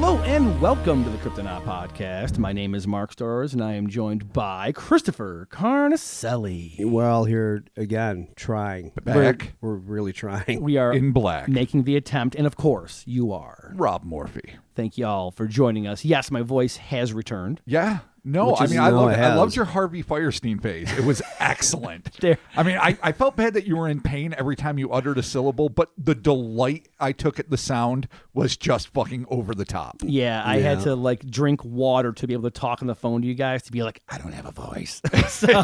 Hello and welcome to the Cryptonaut podcast. My name is Mark Storrs and I am joined by Christopher Carnicelli. We're all here again, trying. Back. We're really trying. We are in black. making the attempt, and of course, you are. Rob Morphy. Thank you all for joining us. Yes, my voice has returned. Yeah. No, Which I is- mean, I no, loved it it. I has. loved your Harvey Firestein phase. It was excellent. There. I mean, I felt bad that you were in pain every time you uttered a syllable, but the delight I took at the sound was just fucking over the top. Yeah, I had to like drink water to be able to talk on the phone to you guys to be like, I don't have a voice. So,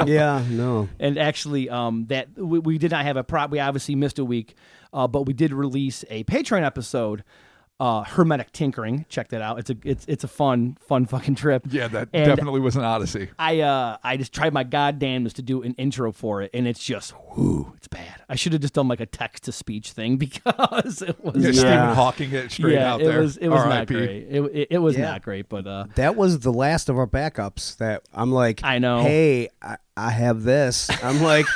Yeah, no. and actually, that we did not have a prop. We obviously missed a week, but we did release a Patreon episode. Hermetic tinkering. Check that out. It's a fun fucking trip. Yeah, that And definitely was an odyssey. I just tried my goddamnedest to do an intro for it, and it's just it's bad. I should have just done like a text to speech thing because it was Yeah, Stephen Hawking it straight out there. it was not R.I.P. great. It was Yeah. not great, but That was the last of our backups that I'm like, I know. Hey, I have this. I'm like,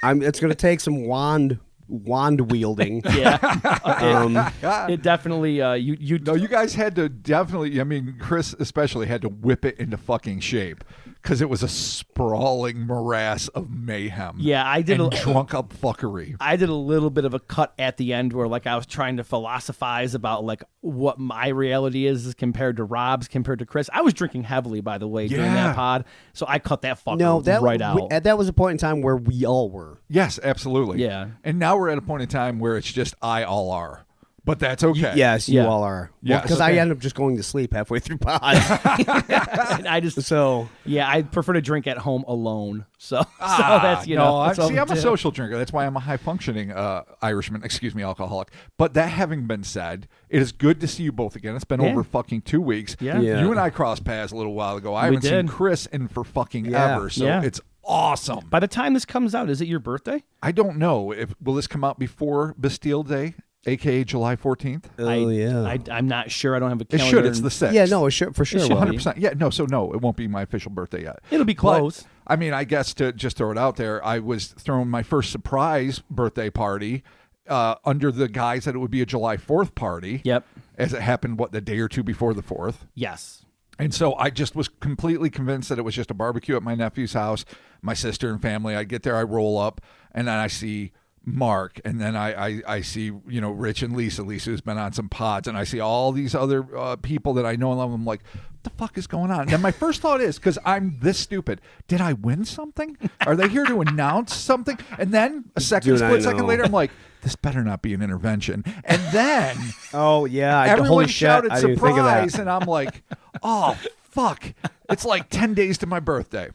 it's going to take some wand wielding. yeah, it definitely you No, you guys had to definitely, I mean, Chris especially had to whip it into fucking shape because it was a sprawling morass of mayhem. Yeah, I did and drunk up fuckery. I did a little bit of a cut at the end where like I was trying to philosophize about like what my reality is compared to Rob's, compared to Chris. I was drinking heavily, by the way, during Yeah. that pod, so I cut that fucker No, that right out. that was a point in time where we all were. Yes, absolutely. Yeah. And now we're at a point in time where it's just I all are. But that's okay. Yes, you Yeah. all are. Yes. Because I Okay. end up just going to sleep halfway through pods. And I just So I prefer to drink at home alone. So that's that's all I'm a we do. social drinker. That's why I'm a high functioning Irishman, alcoholic. But that having been said, it is good to see you both again. It's been Yeah. over fucking 2 weeks. Yeah. Yeah. You and I crossed paths a little while ago. I We haven't seen did. Chris in for fucking Yeah. ever. So Yeah. it's awesome. By the time this comes out, is it your birthday? I don't know if will this come out before Bastille Day, aka July 14th? I'm not sure. I don't have a It calendar. should. It's the 6th. yeah, no, for sure. should will. be. 100%. Yeah, no, so no, it won't be my official birthday yet. It'll be But, close. I mean, I guess to just throw it out there, I was throwing my first surprise birthday party under the guise that it would be a July 4th party. Yep. As it happened, the day or two before the 4th. Yes. And so I just was completely convinced that it was just a barbecue at my nephew's house, my sister and family. I get there, I roll up, and then I see Mark, and then I see, Rich and Lisa who's been on some pods, and I see all these other people that I know and love. I'm like, what the fuck is going on? And then my first thought is, because I'm this stupid, did I win something? Are they here to announce something? And then a split second later, I'm like, this better not be an intervention. And then Oh, yeah. everyone holy shit. shouted I didn't think of that. surprise, and I'm like, oh, fuck. It's like 10 days to my birthday.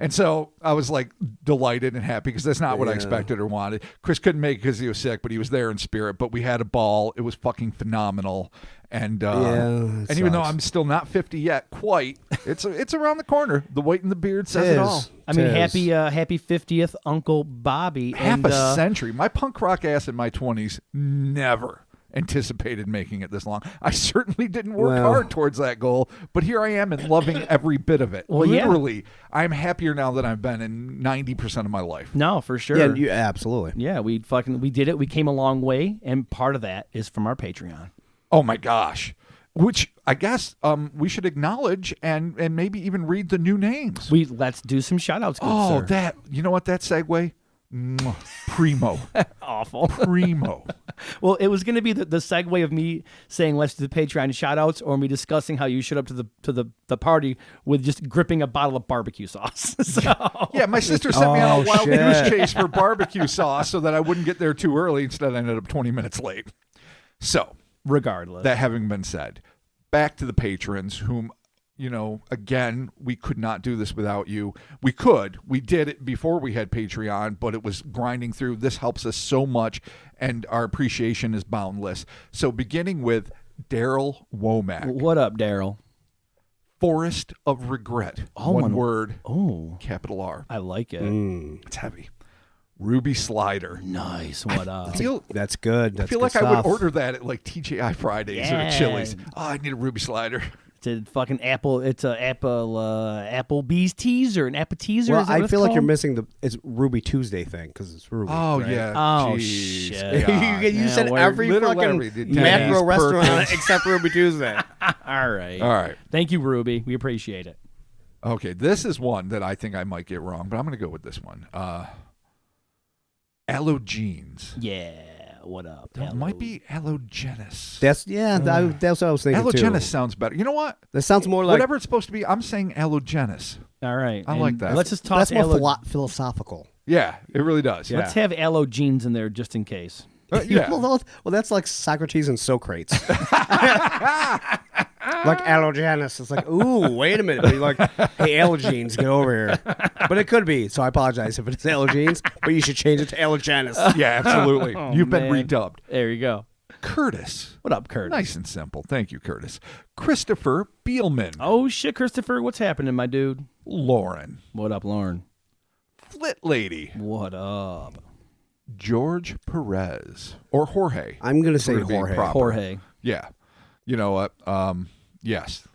And so I was like delighted and happy because that's not what I expected or wanted. Chris couldn't make it because he was sick, but he was there in spirit. But we had a ball. It was fucking phenomenal. And it even though sucks. I'm still not 50 yet, quite, it's around the corner. The white and the beard says it all. I mean, It is. happy 50th, Uncle Bobby. Half and, a century. My punk rock ass in my 20s never anticipated making it this long. I certainly didn't work hard towards that goal, but here I am and loving every bit of it. Well, yeah. Literally, I'm happier now than I've been in 90% of my life. No, for sure. Yeah, absolutely. Yeah, we did it. We came a long way, and part of that is from our Patreon. Oh my gosh. Which I guess we should acknowledge and maybe even read the new names. Let's do some shout outs. Oh, sir. you know what, that segue? Mwah. Primo. Awful. Primo. Well, it was going to be the segue of me saying let's do the Patreon shout outs, or me discussing how you showed up to the party with just gripping a bottle of barbecue sauce. So Yeah, my sister sent me on a Oh, wild shit. goose chase for barbecue sauce so that I wouldn't get there too early. Instead, I ended up 20 minutes late. So, regardless, that having been said, back to the patrons whom, again, we could not do this without you. We did it before we had Patreon, but it was grinding through. This helps us so much, and our appreciation is boundless. So beginning with Daryl Womack, what up, Daryl? Forest of Regret. Oh, one word, Oh, capital R. I like it. It's heavy. Ruby Slider. Nice. What up? That's good. I That's feel good like I would stuff. order that at like TGI Fridays or Yeah. at Chili's. Oh, I need a Ruby Slider. It's a fucking apple. It's a Applebee's teaser, an appetizer. Well, is that I what feel it's like you're called? missing it's Ruby Tuesday thing because it's Ruby. Oh right? yeah. Oh, Jeez, shit. God. you Yeah, said we're every literally fucking did macro Denny's, restaurant Perkins. except Ruby Tuesday. All right. All right. Thank you, Ruby. We appreciate it. Okay, this is one that I think I might get wrong, but I'm going to go with this one. Allogenes. Yeah. What up? That might be allogenous. That's what I was thinking Allogenous too. sounds better. You know what? That sounds more like Whatever it's supposed to be, I'm saying allogenous. All right. I And like that. Let's just toss that's more philosophical. Yeah, it really does. Let's have allogenes in there just in case. Yeah. well, that's like Socrates and Socrates. Like allogenous. It's like, ooh, wait a minute. But you're like, hey, allogenes, get over here. But it could be, so I apologize if it's allogenes, but you should change it to allogenous. Yeah, absolutely. Oh, You've been man. redubbed. There you go. Curtis. What up, Curtis? Nice and simple. Thank you, Curtis. Christopher Beelman. Oh, shit, Christopher. What's happening, my dude? Lauren. What up, Lauren? Flit Lady. What up? George Perez. Or Jorge. I'm going to say We're being Jorge. proper. Jorge. Yeah. You know what? Yes.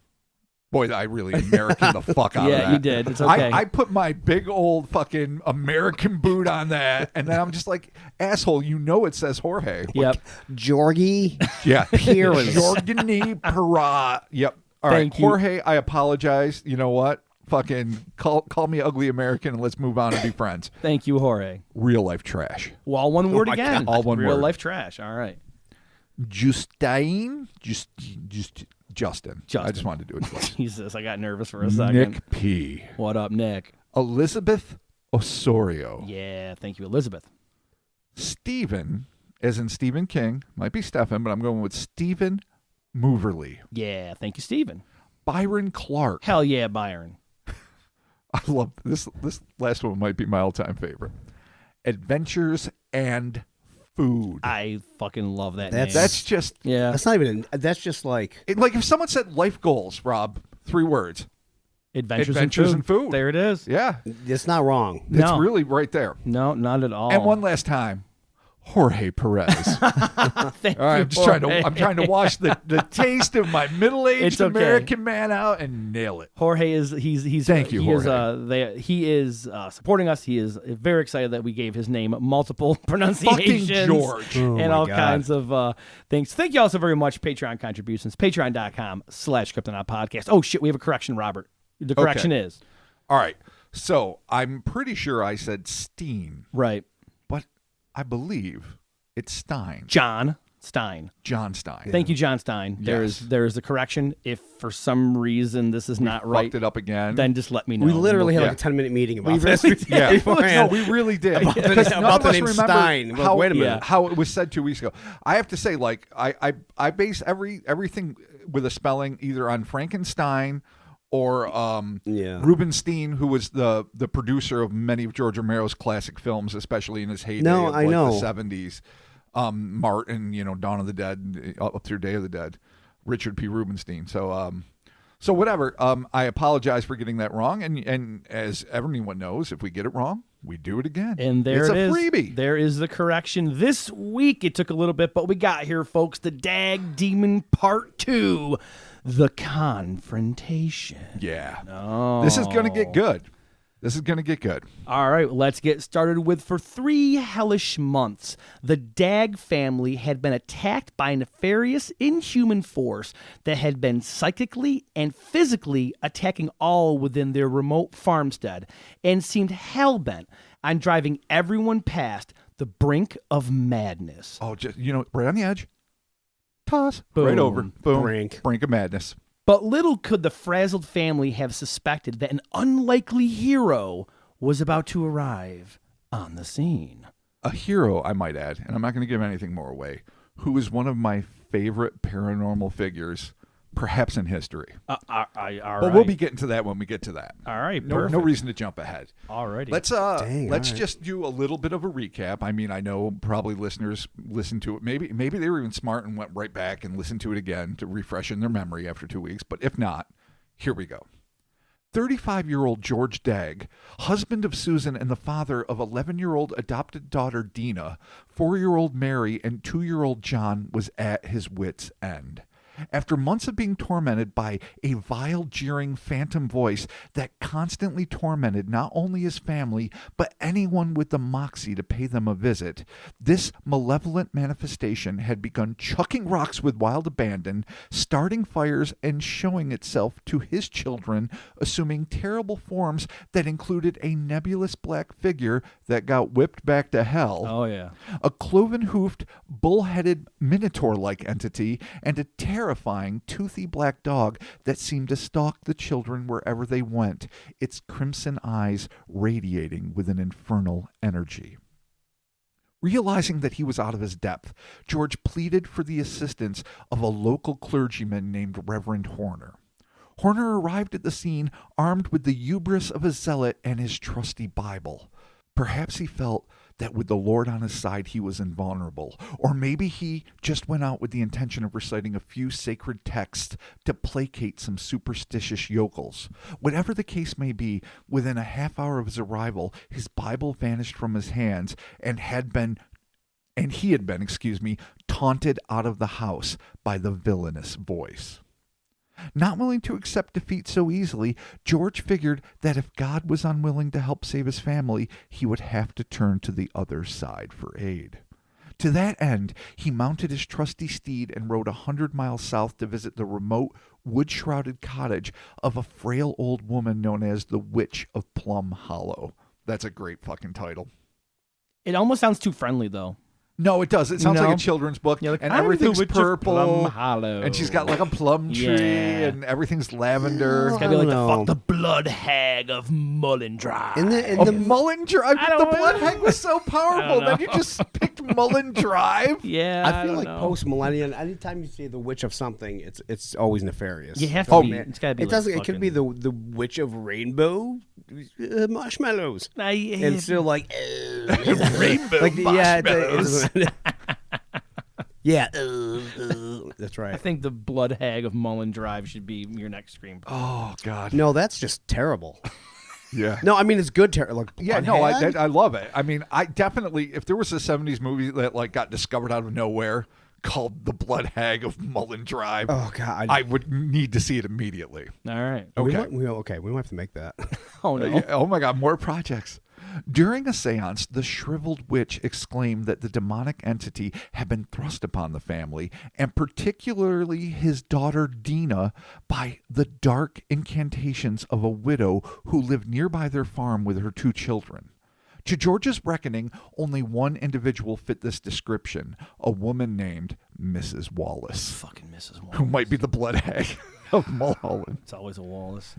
Boy, I really American the fuck out of that. Yeah, you did. It's okay. I put my big old fucking American boot on that, and then I'm just like, asshole, you know it says Jorge. Yep. Georgie. Yeah. Perez. Jorgany Perra. Yep. All right, Thank you. Jorge, I apologize. You know what? Fucking call me ugly American and let's move on and be friends. Thank you, Jorge. Real life trash. Well, all one word my again. God. All one Real word. life trash. All right. Justin. Justin. I Justin. just wanted to do it twice. Jesus, I got nervous for a second. Nick P. What up, Nick? Elizabeth Osorio. Yeah, thank you, Elizabeth. Stephen, as in Stephen King, might be Stephen, but I'm going with Stephen Moverly. Yeah, thank you, Steven. Byron Clark. Hell yeah, Byron. I love this. This last one might be my all-time favorite. Adventures and Food. I fucking love that That's- name. That's just yeah. That's not even, that's just like, like if someone said life goals, Rob, 3 words. Adventures and Food. There it is. Yeah, it's not wrong. it's No. really right there. No, not at all. And one last time, Jorge Perez. Thank All right, you, I'm just trying Jorge. to. I'm trying to wash the taste of my middle-aged It's okay. American man out and nail it. Jorge is he's Thank you, he is, Jorge. he is supporting us. He is very excited that we gave his name multiple pronunciations George. Oh and my all God. kinds of things. Thank you all so very much. Patreon contributions. Patreon.com/Cryptonaut Podcast. Oh shit, we have a correction, Robert. The correction is All right, so I'm pretty sure I said Steen, right. but I believe it's Stein. John Stein. John Stein. Thank you, John Stein. There Yes. is a correction. If for some reason this is not right, Fucked it up again. then just let me know. We literally had Yeah. like a 10-minute meeting about We this. really did. Yeah, no, beforehand. we really did. About the- Because none about of the us name remember Stein. Like, How, wait a minute. Yeah. how it was said 2 weeks ago. I have to say, like, I base everything with a spelling either on Frankenstein or Yeah. Rubenstein, who was the producer of many of George Romero's classic films, especially in his heyday No, of I like, know. the 70s. Martin, Dawn of the Dead, up through Day of the Dead, Richard P. Rubenstein. So whatever. I apologize for getting that wrong, and as everyone knows, if we get it wrong, we do it again. And there it's it is. a freebie. There is the correction. This week it took a little bit, but we got here, folks. The Dagg Demon Part 2, The Confrontation. Yeah. Oh. This is going to get good. This is going to get good. All right, let's get started with for 3 hellish months, the Dagg family had been attacked by a nefarious, inhuman force that had been psychically and physically attacking all within their remote farmstead and seemed hellbent on driving everyone past the brink of madness. Oh, just right on the edge. Toss. Boom. Right over. Boom. Brink of madness. But little could the frazzled family have suspected that an unlikely hero was about to arrive on the scene. A hero, I might add, and I'm not going to give anything more away, who is one of my favorite paranormal figures, perhaps in history. All But right. we'll be getting to that when we get to that. All right, No perfect. reason to jump ahead. All righty. Let's Dang, let's all right. just do a little bit of a recap. I mean, I know probably listeners listened to it. Maybe they were even smart and went right back and listened to it again to refresh in their memory after 2 weeks. But if not, here we go. 35-year-old George Dagg, husband of Susan and the father of 11-year-old adopted daughter Dina, 4-year-old Mary, and 2-year-old John, was at his wit's end. After months of being tormented by a vile, jeering phantom voice that constantly tormented not only his family, but anyone with the moxie to pay them a visit, this malevolent manifestation had begun chucking rocks with wild abandon, starting fires, and showing itself to his children, assuming terrible forms that included a nebulous black figure that got whipped back to hell, Oh, yeah. a cloven-hoofed, bull-headed minotaur-like entity, and a terrifying, toothy black dog that seemed to stalk the children wherever they went, its crimson eyes radiating with an infernal energy. Realizing that he was out of his depth, George pleaded for the assistance of a local clergyman named Reverend Horner. Horner arrived at the scene armed with the hubris of a zealot and his trusty Bible. Perhaps he felt that with the Lord on his side he was invulnerable, or maybe he just went out with the intention of reciting a few sacred texts to placate some superstitious yokels. Whatever the case may be, within a half hour of his arrival, his Bible vanished from his hands and he had been, taunted out of the house by the villainous voice. Not willing to accept defeat so easily, George figured that if God was unwilling to help save his family, he would have to turn to the other side for aid. To that end, he mounted his trusty steed and rode 100 miles south to visit the remote, wood-shrouded cottage of a frail old woman known as the Witch of Plum Hollow. That's a great fucking title. It almost sounds too friendly, though. No, it does. It sounds No. like a children's book, Yeah, like, and I'm the everything's Witch of purple, Plum Hollow. and she's got like a plum tree, Yeah. and everything's lavender. It's gotta be like know. the blood hag of Mullen Drive. In the Oh, Mullen Drive. I The don't blood know. hag was so powerful. I don't Then you just picked Mullen Drive. Yeah, I feel don't like know. post-millennial, anytime you say the witch of something, it's always nefarious. You have Oh, to be. man. It's gotta be. It like doesn't. It could be fucking- the witch of rainbow marshmallows, I, and still like Rainbow like yeah, marshmallows. yeah. That's I right. think the blood hag of Mullen Drive should be your next screenplay. Oh God. No, that's just terrible. Yeah. No, I mean it's good. Like Yeah, no, I love it. I mean, I definitely, if there was a 70s movie that like got discovered out of nowhere called The Blood Hag of Mullen Drive, Oh God. I would need to see it immediately. All right. Okay. We don't have to make that. Oh no. Yeah, oh my God, more projects. During a seance, the shriveled witch exclaimed that the demonic entity had been thrust upon the family, and particularly his daughter Dina, by the dark incantations of a widow who lived nearby their farm with her 2 children. To George's reckoning, only one individual fit this description, a woman named Mrs. Wallace, Fucking Mrs. Wallace. who might be the blood hag of Mulholland. It's always a Wallace.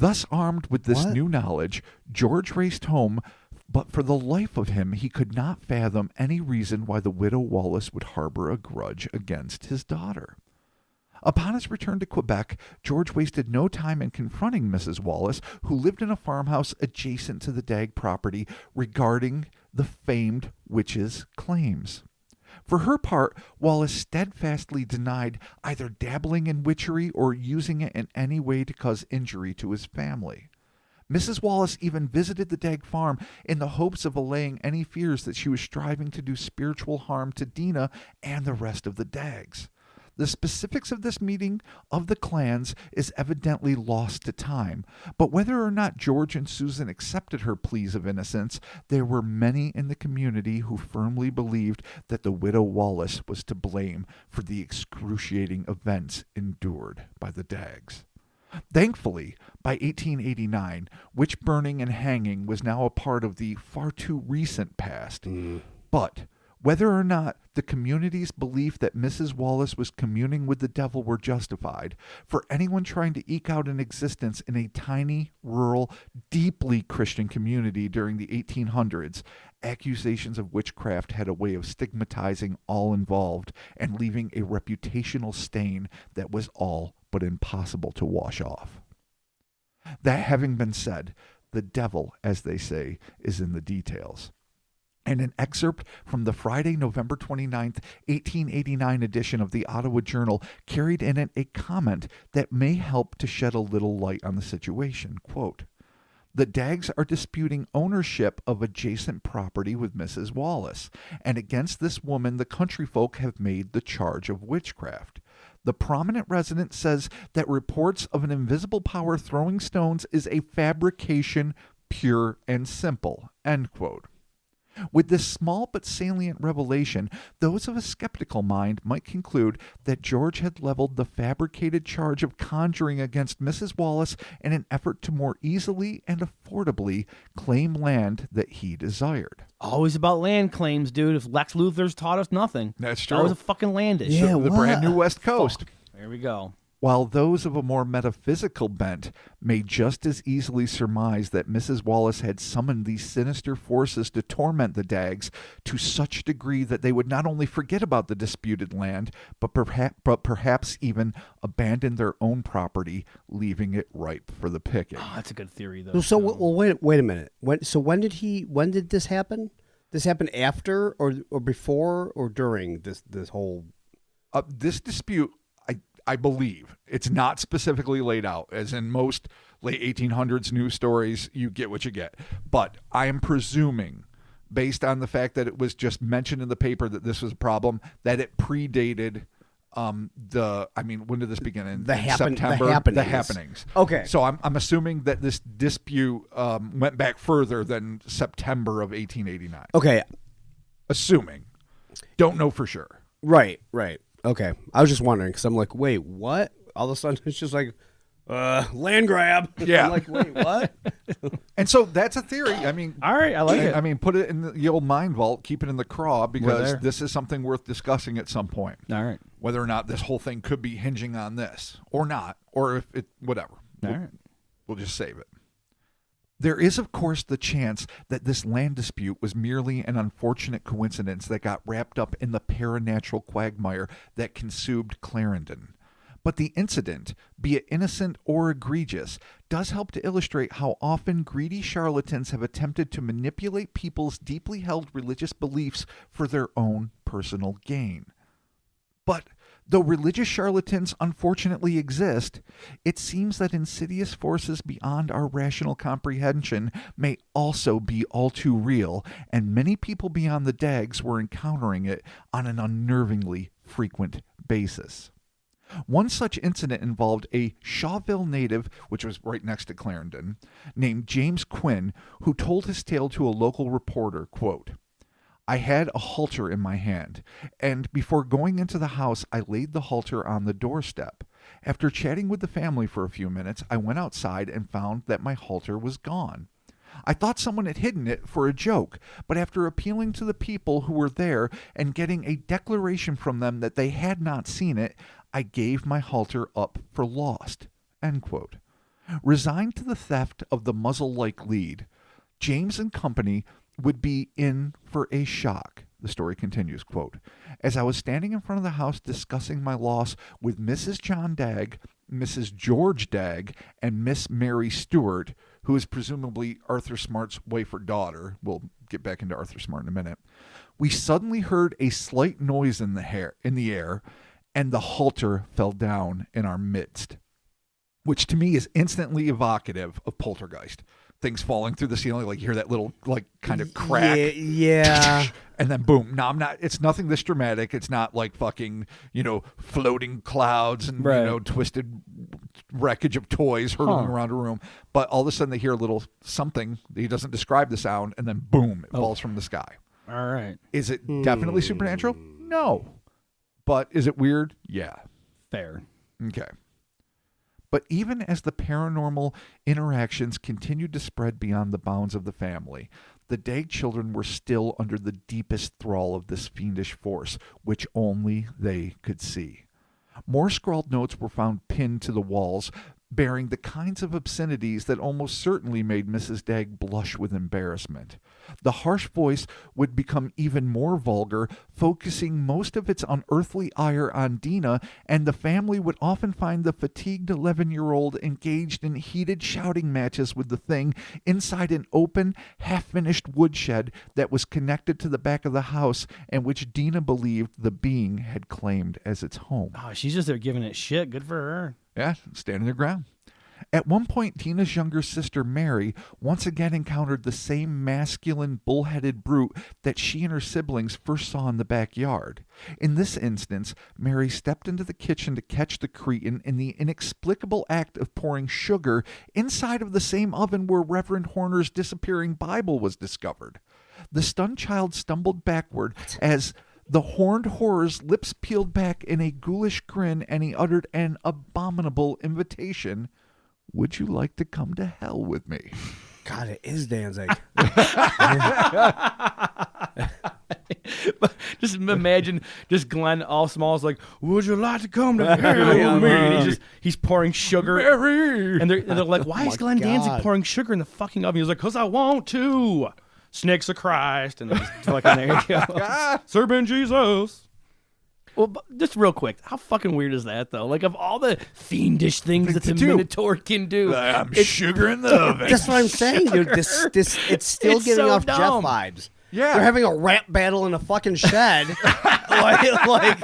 Thus armed with this What? new knowledge, George raced home, but for the life of him he could not fathom any reason why the widow Wallace would harbor a grudge against his daughter. Upon his return to Quebec, George wasted no time in confronting Mrs. Wallace, who lived in a farmhouse adjacent to the Dagg property, regarding the famed witch's claims. For her part, Wallace steadfastly denied either dabbling in witchery or using it in any way to cause injury to his family. Mrs. Wallace even visited the Dagg farm in the hopes of allaying any fears that she was striving to do spiritual harm to Dina and the rest of the Daggs. The specifics of this meeting of the clans is evidently lost to time, but whether or not George and Susan accepted her pleas of innocence, there were many in the community who firmly believed that the widow Wallace was to blame for the excruciating events endured by the Daggs. Thankfully, by 1889, witch burning and hanging was now a part of the far too recent past. But whether or not the community's belief that Mrs. Wallace was communing with the devil were justified, for anyone trying to eke out an existence in a tiny, rural, deeply Christian community during the 1800s, accusations of witchcraft had a way of stigmatizing all involved and leaving a reputational stain that was all but impossible to wash off. That having been said, the devil, as they say, is in the details. And an excerpt from the Friday, November 29th, 1889 edition of the Ottawa Journal carried in it a comment that may help to shed a little light on the situation. Quote, "The Daggs are disputing ownership of adjacent property with Mrs. Wallace, and against this woman the country folk have made the charge of witchcraft. The prominent resident says that reports of an invisible power throwing stones is a fabrication, pure and simple, end quote. With this small but salient revelation, those of a skeptical mind might conclude that George had leveled the fabricated charge of conjuring against Mrs. Wallace in an effort to more easily and affordably claim land that he desired. Always about land claims, dude. If Lex Luthor's taught us nothing. That's It's true. always a fucking land issue. Yeah, The brand new West Coast. There we go. While those of a more metaphysical bent may just as easily surmise that Mrs. Wallace had summoned these sinister forces to torment the Daggs to such a degree that they would not only forget about the disputed land, but perhaps even abandon their own property, leaving it ripe for the picking. Oh, that's a good theory, though. So wait a minute. When did this happen? This happened after or before or during this whole? This dispute, I believe, it's not specifically laid out, as in most late 1800s news stories, you get what you get. But I am presuming, based on the fact that it was just mentioned in the paper that this was a problem, that it predated when did this begin? In September? The happenings. Okay. So I'm assuming that this dispute went back further than September of 1889. Okay. Assuming. Don't know for sure. Right. Okay. I was just wondering because I'm like, wait, what? All of a sudden it's just like, land grab. Yeah. I'm like, wait, what? And so that's a theory. I mean, All right, I like it. I mean, put it in the old mind vault, keep it in the craw, because there. this is something worth discussing at some point. All right. Whether or not this whole thing could be hinging on this or not, or if it, whatever. All right. We'll just save it. There is, of course, the chance that this land dispute was merely an unfortunate coincidence that got wrapped up in the paranatural quagmire that consumed Clarendon. But the incident, be it innocent or egregious, does help to illustrate how often greedy charlatans have attempted to manipulate people's deeply held religious beliefs for their own personal gain. But though religious charlatans unfortunately exist, it seems that insidious forces beyond our rational comprehension may also be all too real, and many people beyond the Daggs were encountering it on an unnervingly frequent basis. One such incident involved a Shawville native, which was right next to Clarendon, named James Quinn, who told his tale to a local reporter, quote, "I had a halter in my hand, and before going into the house, I laid the halter on the doorstep. After chatting with the family for a few minutes, I went outside and found that my halter was gone. I thought someone had hidden it for a joke, but after appealing to the people who were there and getting a declaration from them that they had not seen it, I gave my halter up for lost." End quote. Resigned to the theft of the muzzle-like lead, James and company would be in for a shock. The story continues, quote, "As I was standing in front of the house discussing my loss with Mrs. John Dagg, Mrs. George Dagg, and Miss Mary Stewart, who is presumably Arthur Smart's wife or daughter — we'll get back into Arthur Smart in a minute — we suddenly heard a slight noise in the air, and the halter fell down in our midst," which to me is instantly evocative of poltergeist. Things falling through the ceiling, like you hear that little, like, kind of crack. Yeah. And then boom. No, it's nothing this dramatic. It's not like fucking, floating clouds and, Right. twisted wreckage of toys hurtling around a room. But all of a sudden they hear a little something. He doesn't describe the sound, and then boom, it falls from the sky. All right. Is it definitely supernatural? No. But is it weird? Yeah. Fair. Okay. But even as the paranormal interactions continued to spread beyond the bounds of the family, the Dagg children were still under the deepest thrall of this fiendish force, which only they could see. More scrawled notes were found pinned to the walls, bearing the kinds of obscenities that almost certainly made Mrs. Dagg blush with embarrassment. The harsh voice would become even more vulgar, focusing most of its unearthly ire on Dina, and the family would often find the fatigued 11-year-old engaged in heated shouting matches with the thing inside an open, half-finished woodshed that was connected to the back of the house, and which Dina believed the being had claimed as its home. Oh, she's just there giving it shit. Good for her. Yeah, standing their ground. At one point, Dina's younger sister, Mary, once again encountered the same masculine, bull-headed brute that she and her siblings first saw in the backyard. In this instance, Mary stepped into the kitchen to catch the cretin in the inexplicable act of pouring sugar inside of the same oven where Reverend Horner's disappearing Bible was discovered. The stunned child stumbled backward as the horned horror's lips peeled back in a ghoulish grin, and he uttered an abominable invitation. Would you like to come to hell with me? God, it is Danzig. Just imagine just Glenn all small is like, would you like to come to hell with me? And he's pouring sugar. Mary! And they're like, why is Glenn Danzig pouring sugar in the fucking oven? He's like, because I want to. Snakes of Christ. And then just fucking there you go. Serving Jesus. Well, just real quick, how fucking weird is that, though? Like, of all the fiendish things that the Minotaur can do. I'm sugar in the oven. That's what I'm saying, dude. This, it's still It's giving so off dumb. Jeff vibes. Yeah. They're having a rap battle in a fucking shed. like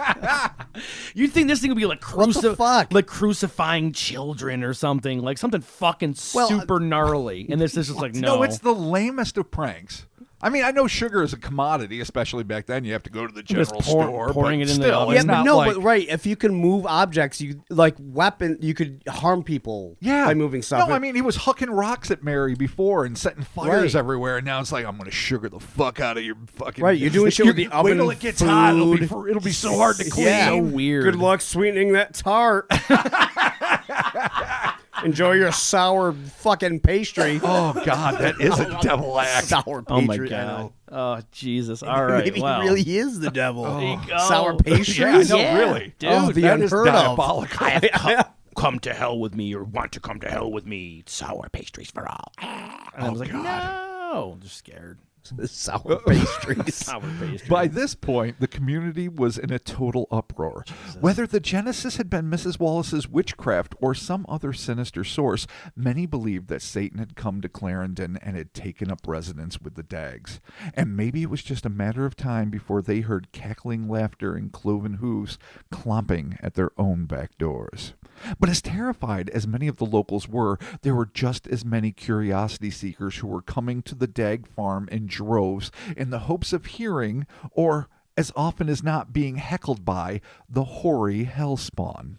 You'd think this thing would be like, What the fuck? like crucifying children or something. Like something fucking super gnarly. And this is just like, no. No, it's the lamest of pranks. I mean, I know sugar is a commodity, especially back then. You have to go to the general store. pouring but it in the still, oven. it's yeah, but not no, like, but right. If you can move objects, you like you could harm people by moving stuff. No, I mean, he was hucking rocks at Mary before and setting fires Right. everywhere, and now it's like, I'm going to sugar the fuck out of your fucking... Right, you're doing shit with the oven Wait till it gets hot. It'll be so hard to clean. Yeah. so weird. Good luck sweetening that tart. Enjoy your sour fucking pastry. Oh, God, that is a devil act. Sour pastry. Oh, my I know. God. Oh, Jesus. All right. Maybe wow. he really is the devil. There you go. Sour pastries? Yeah, I know, Yeah, really. dude. Oh, the that is unheard of. diabolical. Come to hell with me or want to come to hell with me. Sour pastries for all. And I was like, no. Just scared. Sour pastries. Sour pastries. By this point, the community was in a total uproar. Whether the genesis had been Mrs. Wallace's witchcraft or some other sinister source, many believed that Satan had come to Clarendon and had taken up residence with the Daggs. And maybe it was just a matter of time before they heard cackling laughter and cloven hooves clomping at their own back doors. But as terrified as many of the locals were, there were just as many curiosity seekers who were coming to the Dagg farm in droves in the hopes of hearing, or as often as not being heckled by, the hoary hellspawn.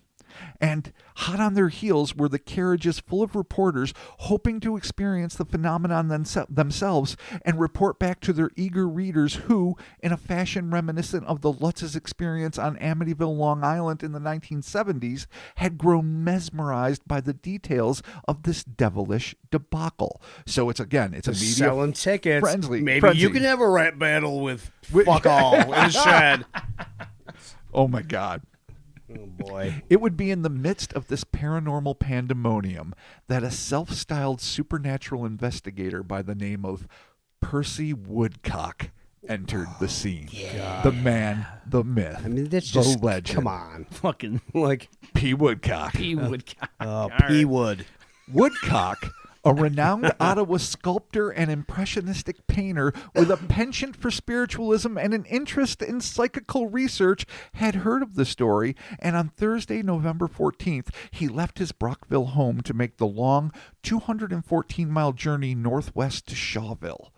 And hot on their heels were the carriages full of reporters hoping to experience the phenomenon themselves and report back to their eager readers who, in a fashion reminiscent of the Lutz's experience on Amityville, Long Island in the 1970s, had grown mesmerized by the details of this devilish debacle. So it's a media Selling tickets. frenzy. Maybe you can have a rap battle with fuck all in the shed. Oh my God. Oh boy. It would be in the midst of this paranormal pandemonium that a self-styled supernatural investigator by the name of Percy Woodcock entered the scene. Yeah. The man, the myth, I mean, that's the just legend. Come on. fucking Like P. Woodcock. P. Woodcock. P Wood. Woodcock, a renowned Ottawa sculptor and impressionistic painter with a penchant for spiritualism and an interest in psychical research, had heard of the story, and on Thursday, November 14th, he left his Brockville home to make the long 214-mile journey northwest to Shawville.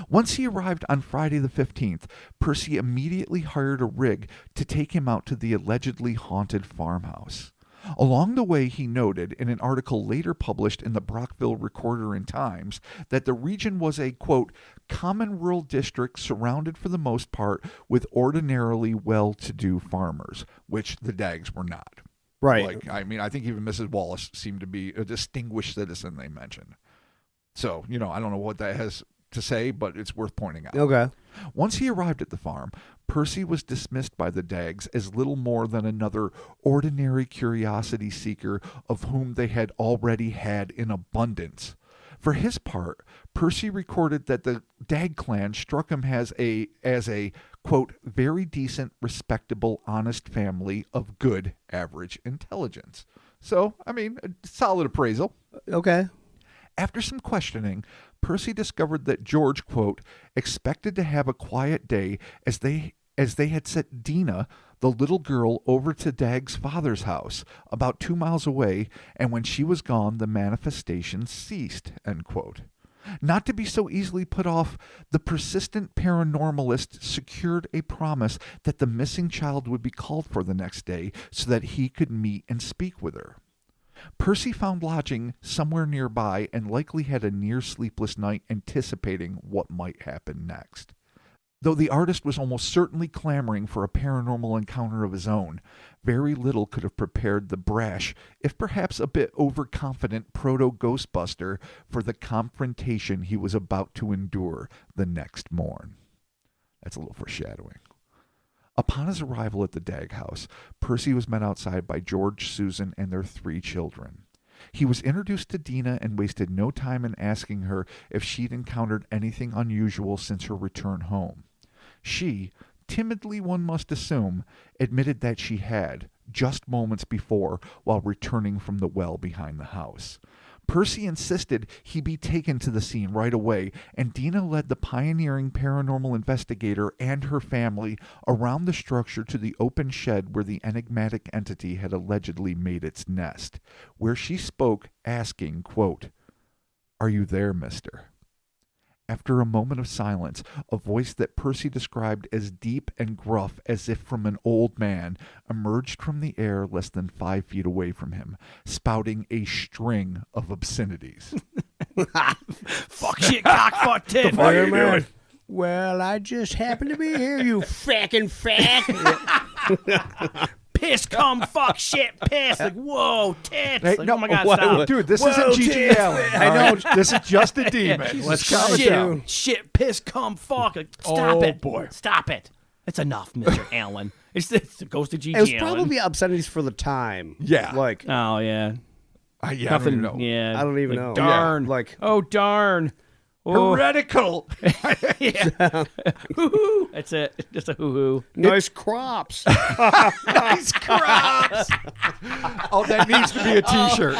Once he arrived on Friday the 15th, Percy immediately hired a rig to take him out to the allegedly haunted farmhouse. Along the way, he noted in an article later published in the Brockville Recorder and Times that the region was a, quote, common rural district surrounded for the most part with ordinarily well-to-do farmers, which the Daggs were not. Right. Like, I mean, I think even Mrs. Wallace seemed to be a distinguished citizen they mentioned. So, I don't know what that has to say, but it's worth pointing out. Okay. Once he arrived at the farm, Percy was dismissed by the Daggs as little more than another ordinary curiosity seeker of whom they had already had in abundance. For his part, Percy recorded that the Dagg clan struck him as a quote, very decent, respectable, honest family of good average intelligence. So, I mean, a solid appraisal. Okay. After some questioning, Percy discovered that George, quote, expected to have a quiet day as they had set Dina, the little girl over to Dagg's father's house, about 2 miles away, and when she was gone, the manifestation ceased, end quote. Not to be so easily put off, the persistent paranormalist secured a promise that the missing child would be called for the next day so that he could meet and speak with her. Percy found lodging somewhere nearby and likely had a near sleepless night anticipating what might happen next. Though the artist was almost certainly clamoring for a paranormal encounter of his own, very little could have prepared the brash, if perhaps a bit overconfident proto-Ghostbuster for the confrontation he was about to endure the next morn. That's a little foreshadowing. Upon his arrival at the Dagg house, Percy was met outside by George, Susan, and their 3 children. He was introduced to Dina and wasted no time in asking her if she'd encountered anything unusual since her return home. She, timidly one must assume, admitted that she had, just moments before, while returning from the well behind the house. Percy insisted he be taken to the scene right away, and Dina led the pioneering paranormal investigator and her family around the structure to the open shed where the enigmatic entity had allegedly made its nest, where she spoke, asking, quote, "Are you there, mister?" After a moment of silence, a voice that Percy described as deep and gruff as if from an old man emerged from the air less than 5 feet away from him, spouting a string of obscenities. Fuck shit, cock, fuck tit. What are you doing? Well, I just happened to be here, you frackin' fact. Piss, cum, fuck, shit, piss. Like, whoa, tits. Hey, Like, no, oh my God, what- stop. Dude, this Whoa, isn't Gigi tits. Allen. I all know. right? This is just a demon. Let's calm it shit, down. shit, piss, cum, fuck. Like, stop Oh, it. boy. Stop it. It's enough, Mr. Allen. It goes to Gigi It was Allen. probably obscenities for the time. Yeah. Like, Oh, yeah. Yeah, I don't Nothing. even know. Yeah. I don't even Like, know. Darn. Yeah, like- oh, darn. Oh. Heretical. Hoo-hoo. That's it. Just a hoo-hoo. nice crops. Nice crops. Oh, that needs to be a T-shirt.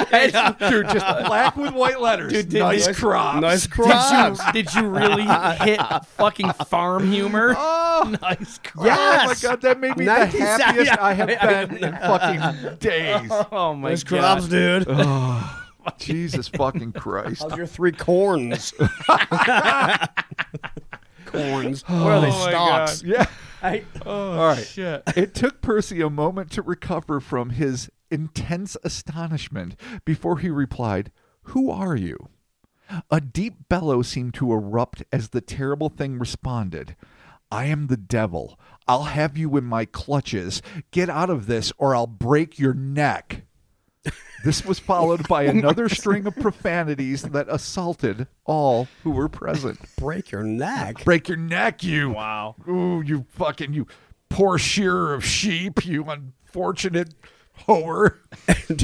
Dude, just black with white letters. Dude, nice did- crops. nice crops. Did you really hit fucking farm humor? Oh, Nice crap. Yes. oh my God, that made me the 19 happiest yeah. I have been in fucking days. Oh my Nice God. crops, dude. Jesus fucking Christ. How's your 3 corns? Corns. What are they, Oh my stalks? Yeah. Oh, All right. shit. It took Percy a moment to recover from his intense astonishment before he replied, "Who are you?" A deep bellow seemed to erupt as the terrible thing responded, "I am the devil. I'll have you in my clutches. Get out of this or I'll break your neck." This was followed by another string of profanities that assaulted all who were present. Break your neck. Break your neck, you. Wow. Ooh, you poor shearer of sheep, you unfortunate hoer.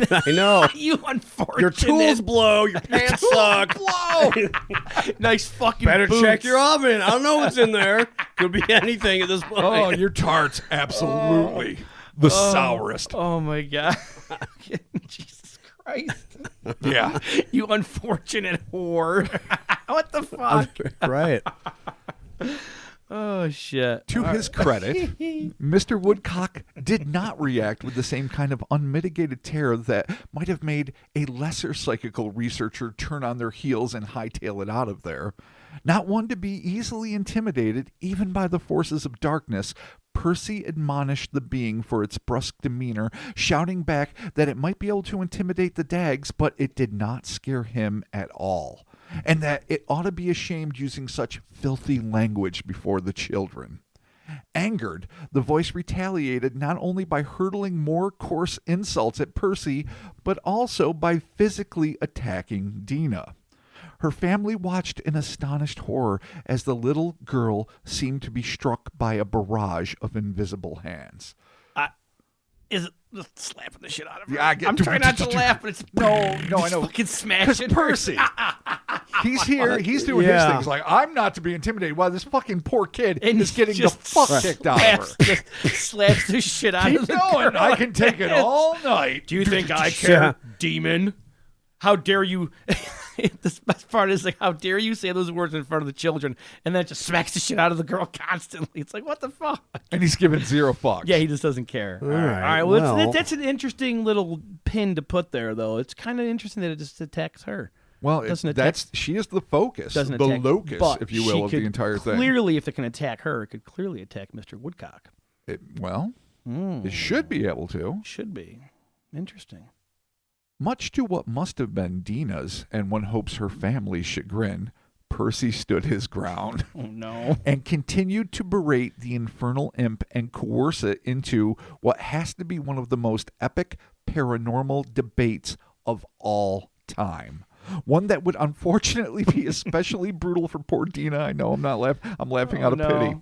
I know. You unfortunate. Your tools blow. Your pants suck. Whoa! Nice fucking Better boots. check your oven. I don't know what's in there. Could be anything at this point. Oh, your tart's absolutely the sourest. Oh my God. Jesus Christ. Yeah. You unfortunate whore. What the fuck? Right. Oh shit. To his credit, Mr. Woodcock did not react with the same kind of unmitigated terror that might have made a lesser psychical researcher turn on their heels and hightail it out of there. Not one to be easily intimidated, even by the forces of darkness, Percy admonished the being for its brusque demeanor, shouting back that it might be able to intimidate the Daggs, but it did not scare him at all, and that it ought to be ashamed using such filthy language before the children. Angered, the voice retaliated not only by hurtling more coarse insults at Percy, but also by physically attacking Dina. Her family watched in astonished horror as the little girl seemed to be struck by a barrage of invisible hands. Is it just slapping the shit out of her? Yeah, I get- I'm trying not to laugh, but it's No, I just know. fucking Because smashing Percy, he's here, he's doing his Yeah. things like, I'm not to be intimidated while this fucking poor kid And is getting the just fuck kicked out of her. slaps the shit out Keep of the going, girl. I can take it all night. Do you think I care, demon? How dare you The best part is like, how dare you say those words in front of the children, and then it just smacks the shit out of the girl constantly. It's like, what the fuck? And he's giving zero fucks. Yeah, he just doesn't care. All right. Well, that's an interesting little pin to put there, though. It's kind of interesting that it just attacks her. Well, she is the focus, the locus, if you will, of the entire thing. Clearly, if it can attack her, it could clearly attack Mr. Woodcock. It should be able to. Should be. Interesting. Much to what must have been Dina's, and one hopes her family's chagrin, Percy stood his ground. Oh, no. And continued to berate the infernal imp and coerce it into what has to be one of the most epic paranormal debates of all time. One that would unfortunately be especially brutal for poor Dina. I know I'm not laughing. I'm laughing out of pity.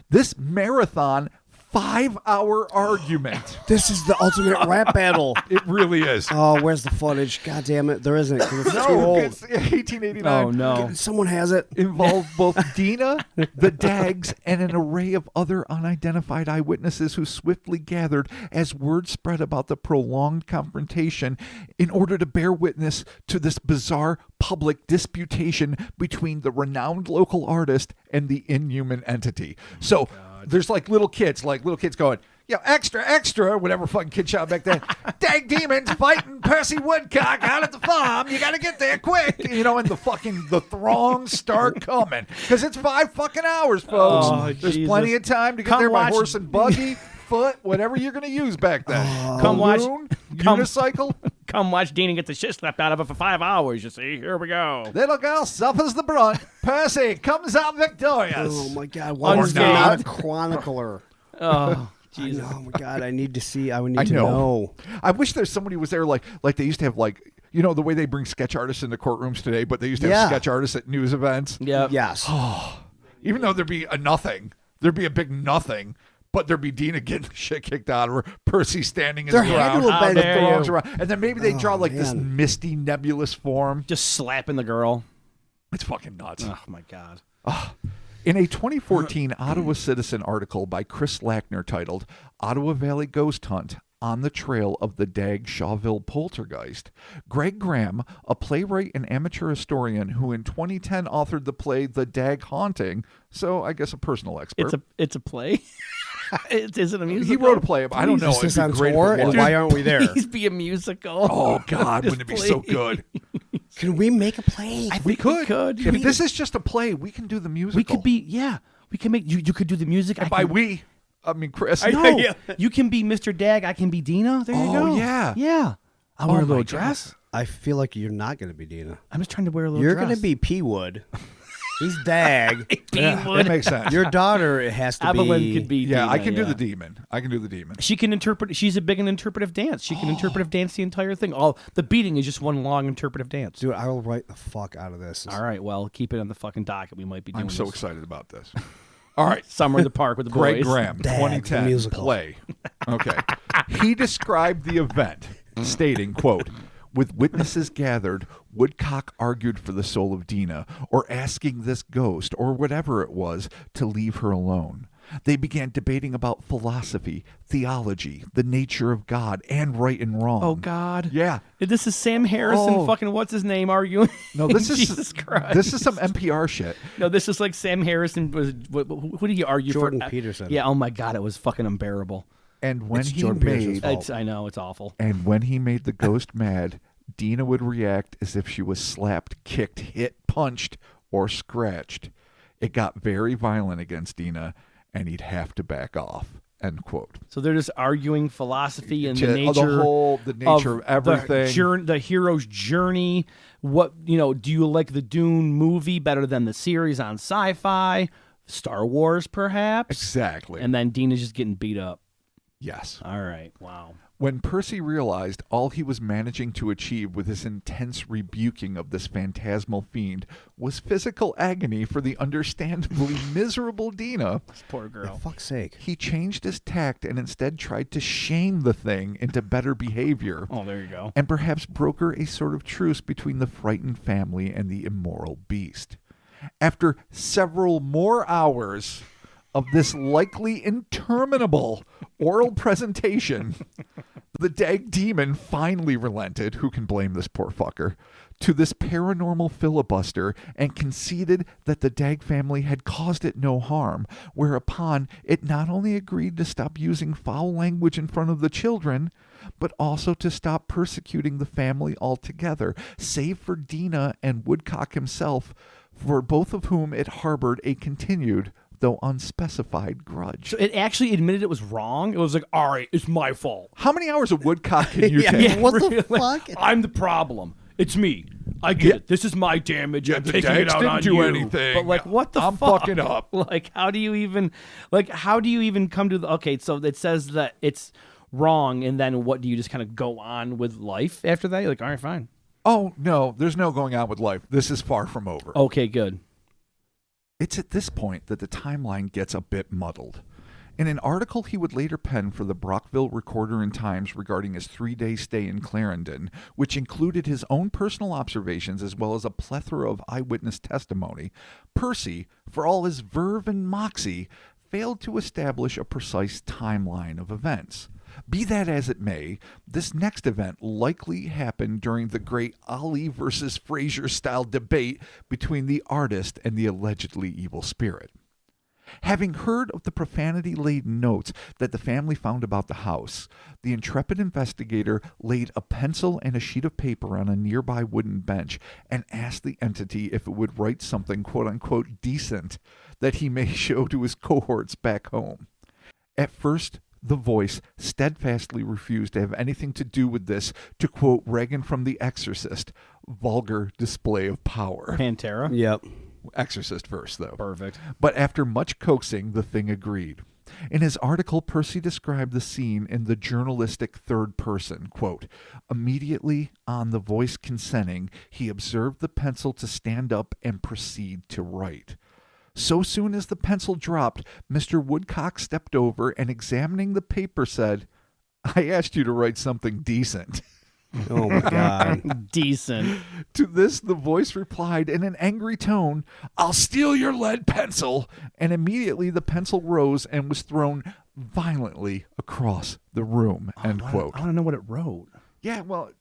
This marathon 5-hour argument. This is the ultimate rap battle. It really is. Oh, where's the footage? God damn it. There isn't. 'Cause it's too No, old. it's 1889. Oh, no. Someone has it. Involved both Dina, the Daggs, and an array of other unidentified eyewitnesses who swiftly gathered as word spread about the prolonged confrontation in order to bear witness to this bizarre public disputation between the renowned local artist and the inhuman entity. So there's like little kids going, extra, extra, whatever fucking kid shouted back then. Dang demons fighting Percy Woodcock out at the farm. You got to get there quick. And the throngs start coming. Because it's 5 fucking hours, folks. Oh, There's Jesus. plenty of time to get there by horse and buggy, foot, whatever you're going to use back then. Unicycle. Come watch Dina get the shit slapped out of her for 5 hours, you see. Here we go. Little girl suffers the brunt. Percy comes out victorious. Oh, my God. Why is there not a chronicler? Oh, Jesus. Oh, my God. I need to see. I would need to know. I wish there's somebody who was there like they used to have the way they bring sketch artists into courtrooms today, but they used to have sketch artists at news events. Yeah. Yes. Even though there'd be a big nothing, but there'd be Dina getting the shit kicked out of her, Percy standing in the ground, the throngs around, and then maybe they draw this misty, nebulous form. Just slapping the girl. It's fucking nuts. Oh, my God. In a 2014 Ottawa Citizen article by Chris Lackner titled Ottawa Valley Ghost Hunt on the Trail of the Dagg Shawville Poltergeist, Greg Graham, a playwright and amateur historian who in 2010 authored the play The Dagg Haunting, so I guess a personal expert. It's a play? Is it a musical? He wrote a play. I don't know. Is this It'd on be great tour? if it was. And why aren't we there? Please be a musical. Oh, God, wouldn't it be so good? Can we make a play? We could. If this is just a play, we can do the musical. We could be, we can make, you could do the music. And by we, I mean Chris. No, you can be Mr. Dagg, I can be Dina. There you go. Oh, yeah. Yeah. I'll wear a little dress. I feel like you're not going to be Dina. I'm just trying to wear a little You're dress. going to be P. Wood. He's Dagg. That makes sense. Your daughter has to Evelyn could be Dina, I can do the demon. She can interpret. She's a big in interpretive dance. She can interpretive dance the entire thing. All the beating is just one long interpretive dance. Dude, I will write the fuck out of this. All right, well, keep it on the fucking docket. We might be doing I'm so this. excited about this. All right. Summer in the park with the boys. Greg Graham, Dagg, 2010 the musical. play. Okay. He described the event, stating, quote, with witnesses gathered, Woodcock argued for the soul of Dina, or asking this ghost, or whatever it was, to leave her alone. They began debating about philosophy, theology, the nature of God, and right and wrong. Oh, God. Yeah. This is Sam Harrison fucking what's his name arguing. No, this is Jesus Christ. This is some NPR shit. No, this is like Sam Harrison was. What did he argue Jordan for? Peterson. Yeah. Oh my God, it was fucking unbearable. And when he Jordan Peterson's made, fault. I know it's awful. and when he made the ghost mad, Dina would react as if she was slapped, kicked, hit, punched, or scratched. It got very violent against Dina, and he'd have to back off. End quote. So they're just arguing philosophy and the The nature, nature of everything. the hero's journey. What do you like the Dune movie better than the series on Sci-Fi? Star Wars, perhaps. Exactly. And then Dina's just getting beat up. Yes. All right. Wow. When Percy realized all he was managing to achieve with his intense rebuking of this phantasmal fiend was physical agony for the understandably miserable Dina, This poor girl. For fuck's sake. he changed his tact and instead tried to shame the thing into better behavior, Oh, there you go. and perhaps broker a sort of truce between the frightened family and the immoral beast. After several more hours of this likely interminable oral presentation, the Dagg demon finally relented, who can blame this poor fucker, to this paranormal filibuster and conceded that the Dagg family had caused it no harm, whereupon it not only agreed to stop using foul language in front of the children, but also to stop persecuting the family altogether, save for Dina and Woodcock himself, for both of whom it harbored a continued, though unspecified, grudge. So it actually admitted it was wrong. It was like, all right, it's my fault. How many hours of Woodcock can you take? What the fuck? I'm the problem. It's me. I get it. This is my damage. I'm the taking it Daggs out didn't on do you. anything. But like, what the I'm fuck? fucking up. Like, how do you even come to the? Okay, so it says that it's wrong, and then what do you just kind of go on with life after that? You're like, all right, fine. Oh, no, there's no going on with life. This is far from over. Okay, good. It's at this point that the timeline gets a bit muddled. In an article he would later pen for the Brockville Recorder and Times regarding his 3-day stay in Clarendon, which included his own personal observations as well as a plethora of eyewitness testimony, Percy, for all his verve and moxie, failed to establish a precise timeline of events. Be that as it may, this next event likely happened during the great Ali versus Fraser style debate between the artist and the allegedly evil spirit. Having heard of the profanity-laden notes that the family found about the house, the intrepid investigator laid a pencil and a sheet of paper on a nearby wooden bench and asked the entity if it would write something quote-unquote decent that he may show to his cohorts back home. At first, the voice steadfastly refused to have anything to do with this, to quote Regan from The Exorcist, vulgar display of power. Pantera. Yep. Exorcist first, though. Perfect. But after much coaxing, the thing agreed. In his article, Percy described the scene in the journalistic third person, quote, immediately on the voice consenting, he observed the pencil to stand up and proceed to write. So soon as the pencil dropped, Mr. Woodcock stepped over and, examining the paper, said, I asked you to write something decent. Oh, my God. Decent. To this, the voice replied in an angry tone, I'll steal your lead pencil. And immediately the pencil rose and was thrown violently across the room, end quote. I want to know what it wrote. Yeah, well,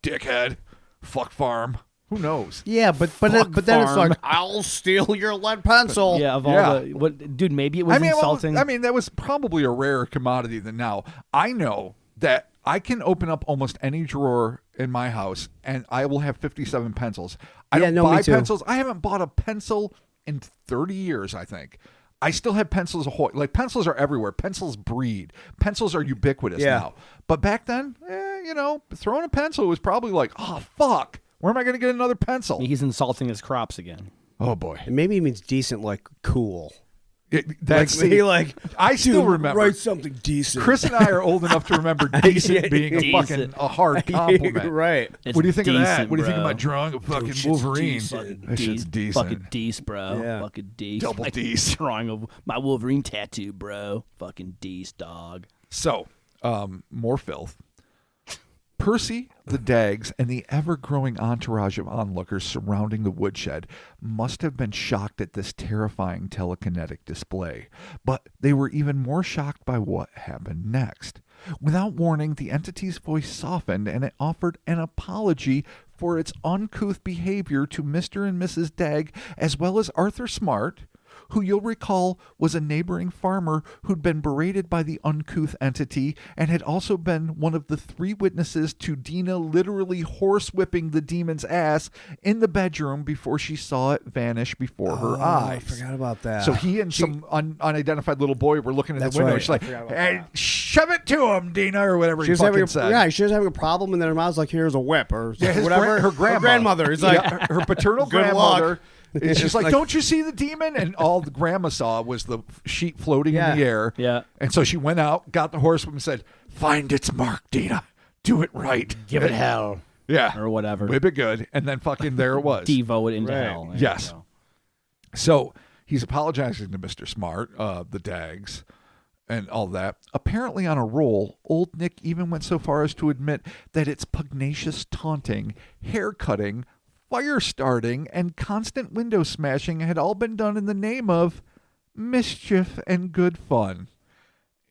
dickhead, fuck farm. Who knows? Yeah, but then it's farm. like, I'll steal your lead pencil. Yeah, of all Yeah. dude, maybe it was insulting. That was probably a rarer commodity than now. I know that I can open up almost any drawer in my house and I will have 57 pencils. I don't buy me too. pencils. I haven't bought a pencil in 30 years, I think. I still have pencils ahoy. Like, pencils are everywhere. Pencils breed. Pencils are ubiquitous now. But back then, throwing a pencil was probably like, oh, fuck. Where am I going to get another pencil? He's insulting his crops again. Oh, boy. And maybe it means decent, like cool. I still remember. Write something decent. Chris and I are old enough to remember decent being a hard compliment. Right. It's What do you think of that? decent, What do you think bro. about drawing a fucking shit's Wolverine? decent. That shit's decent. Fucking Deece, bro. Yeah. Fucking Deece. Double Deece. Drawing of my Wolverine tattoo, bro. Fucking Deece, dog. So, more filth. Percy, the Daggs, and the ever-growing entourage of onlookers surrounding the woodshed must have been shocked at this terrifying telekinetic display. But they were even more shocked by what happened next. Without warning, the entity's voice softened and it offered an apology for its uncouth behavior to Mr. and Mrs. Dagg, as well as Arthur Smart, who you'll recall was a neighboring farmer who'd been berated by the uncouth entity and had also been one of the 3 witnesses to Dina literally horsewhipping the demon's ass in the bedroom before she saw it vanish before her eyes. I forgot about that. So he and some unidentified little boy were looking at That's the window. right. She's like, I forgot about hey, that. shove it to him, Dina, or whatever she he was fucking having said. she was having a problem, and then her mom's like, "Here's a whip," or His whatever. her grandmother. He's like, yeah, her paternal Good grandmother. luck. And she's It's like, like- don't you see the demon? And all the grandma saw was the sheet floating in the air. Yeah. And so she went out, got the horsewhip, and said, find its mark, Dina. Do it right. Give it hell. Yeah. Or whatever. Whip it good. And then fucking there it was. Devo it into Right. hell. There you Yes. go. So he's apologizing to Mr. Smart, the Daggs, and all that. Apparently on a roll, old Nick even went so far as to admit that its pugnacious taunting, hair cutting, fire starting, and constant window smashing had all been done in the name of mischief and good fun.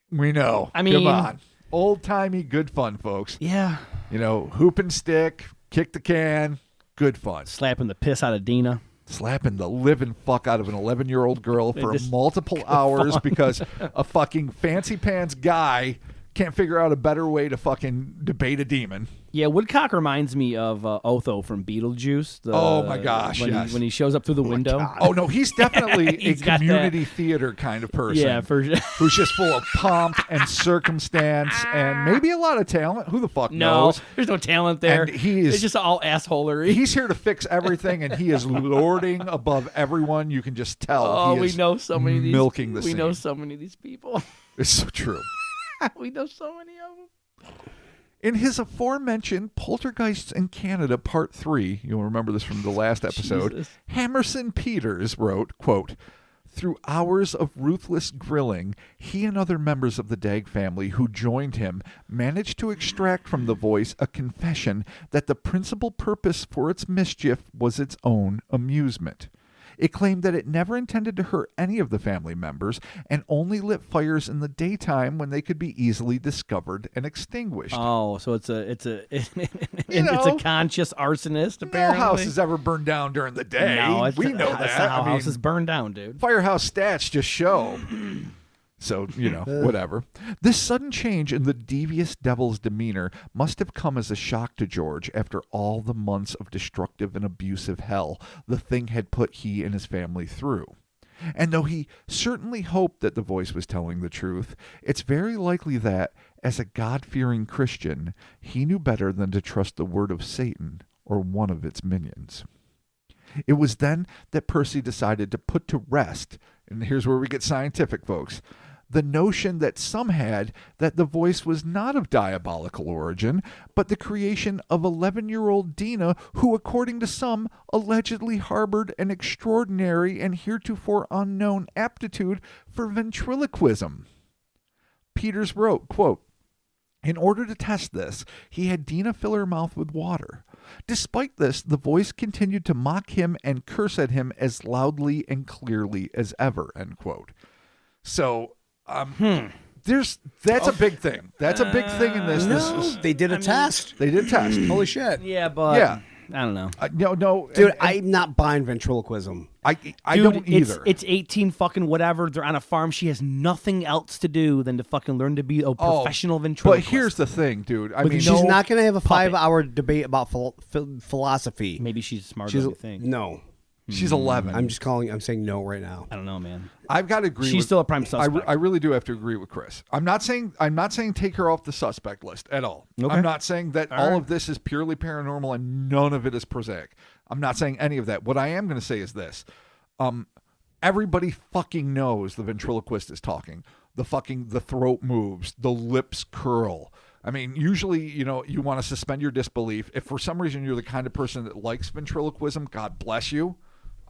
We know. I mean- Come on. Old-timey good fun, folks. Yeah. Hoop and stick, kick the can, Good fun. Slapping the piss out of Dina. Slapping the living fuck out of an 11-year-old girl for multiple hours because a fucking fancy pants guy can't figure out a better way to fucking debate a demon. Yeah, Woodcock reminds me of Otho from Beetlejuice. Oh my gosh, when he shows up through the window. Oh no, he's definitely He's a got community theater kind of person. Yeah, for sure. Who's just full of pomp and circumstance and maybe a lot of talent. Who the fuck No, knows? there's no talent there. And he is it's just all assholery. He's here to fix everything, and he is lording above everyone. You can just tell. Oh, he we is know so many of these. milking the We scene. know so many of these people. It's so true. We know so many of them. In his aforementioned Poltergeists in Canada Part 3, you'll remember this from the last episode, Jesus. Hammerson Peters wrote, quote, "Through hours of ruthless grilling, he and other members of the Dagg family who joined him managed to extract from the voice a confession that the principal purpose for its mischief was its own amusement. It claimed that it never intended to hurt any of the family members and only lit fires in the daytime when they could be easily discovered and extinguished." Oh, so it's a it's a know, a conscious arsonist. No Apparently, house is ever burned down during the day. No, it's, we know that's that. how I mean, houses burn down, dude. Firehouse stats just show. So, whatever. This sudden change in the devious devil's demeanor must have come as a shock to George after all the months of destructive and abusive hell the thing had put he and his family through. And though he certainly hoped that the voice was telling the truth, it's very likely that, as a God-fearing Christian, he knew better than to trust the word of Satan or one of its minions. It was then that Percy decided to put to rest, and here's where we get scientific, folks, the notion that some had that the voice was not of diabolical origin, but the creation of 11-year-old Dina, who, according to some, allegedly harbored an extraordinary and heretofore unknown aptitude for ventriloquism. Peters wrote, quote, "In order to test this, he had Dina fill her mouth with water. Despite this, the voice continued to mock him and curse at him as loudly and clearly as ever," end quote. So, that's a big thing. That's a big thing in this. They did a test. They did a test. Holy shit. Yeah, but Yeah. I don't know. No, Dude, and I'm not buying ventriloquism. I Dude, don't either. It's 18 fucking whatever. They're on a farm. She has nothing else to do than to fucking learn to be a professional but ventriloquist. here's the thing, dude. I With mean, She's no not going to have a puppet. 5-hour debate about philosophy. Maybe she's smarter She's than you think. no. she's 11. I'm saying no right now. I don't know, man. I've got to agree. She's with, still a prime suspect. I really do have to agree with Chris. I'm not saying take her off the suspect list at all. Okay. I'm not saying that all right. of this is purely paranormal and none of it is prosaic. I'm not saying any of that. What I am going to say is this. Everybody fucking knows the ventriloquist is talking. The throat moves, the lips curl. I mean, usually, you want to suspend your disbelief. If for some reason you're the kind of person that likes ventriloquism, God bless you.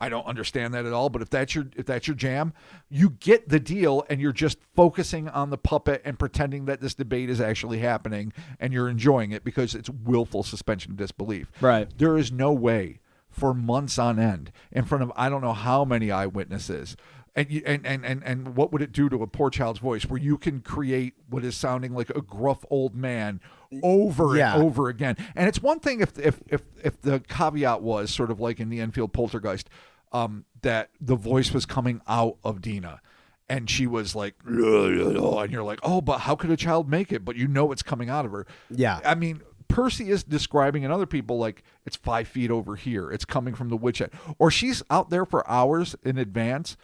I don't understand that at all, but if that's your jam, you get the deal and you're just focusing on the puppet and pretending that this debate is actually happening and you're enjoying it because it's willful suspension of disbelief. Right. There is no way for months on end in front of I don't know how many eyewitnesses. And what would it do to a poor child's voice where you can create what is sounding like a gruff old man over and over again? And it's one thing if the caveat was sort of like in the Enfield Poltergeist, that the voice was coming out of Dina and she was like, and you're like, oh, but how could a child make it? But it's coming out of her. Yeah. I mean, Percy is describing and other people like it's 5 feet over here. It's coming from the witch head. Or she's out there for hours in advance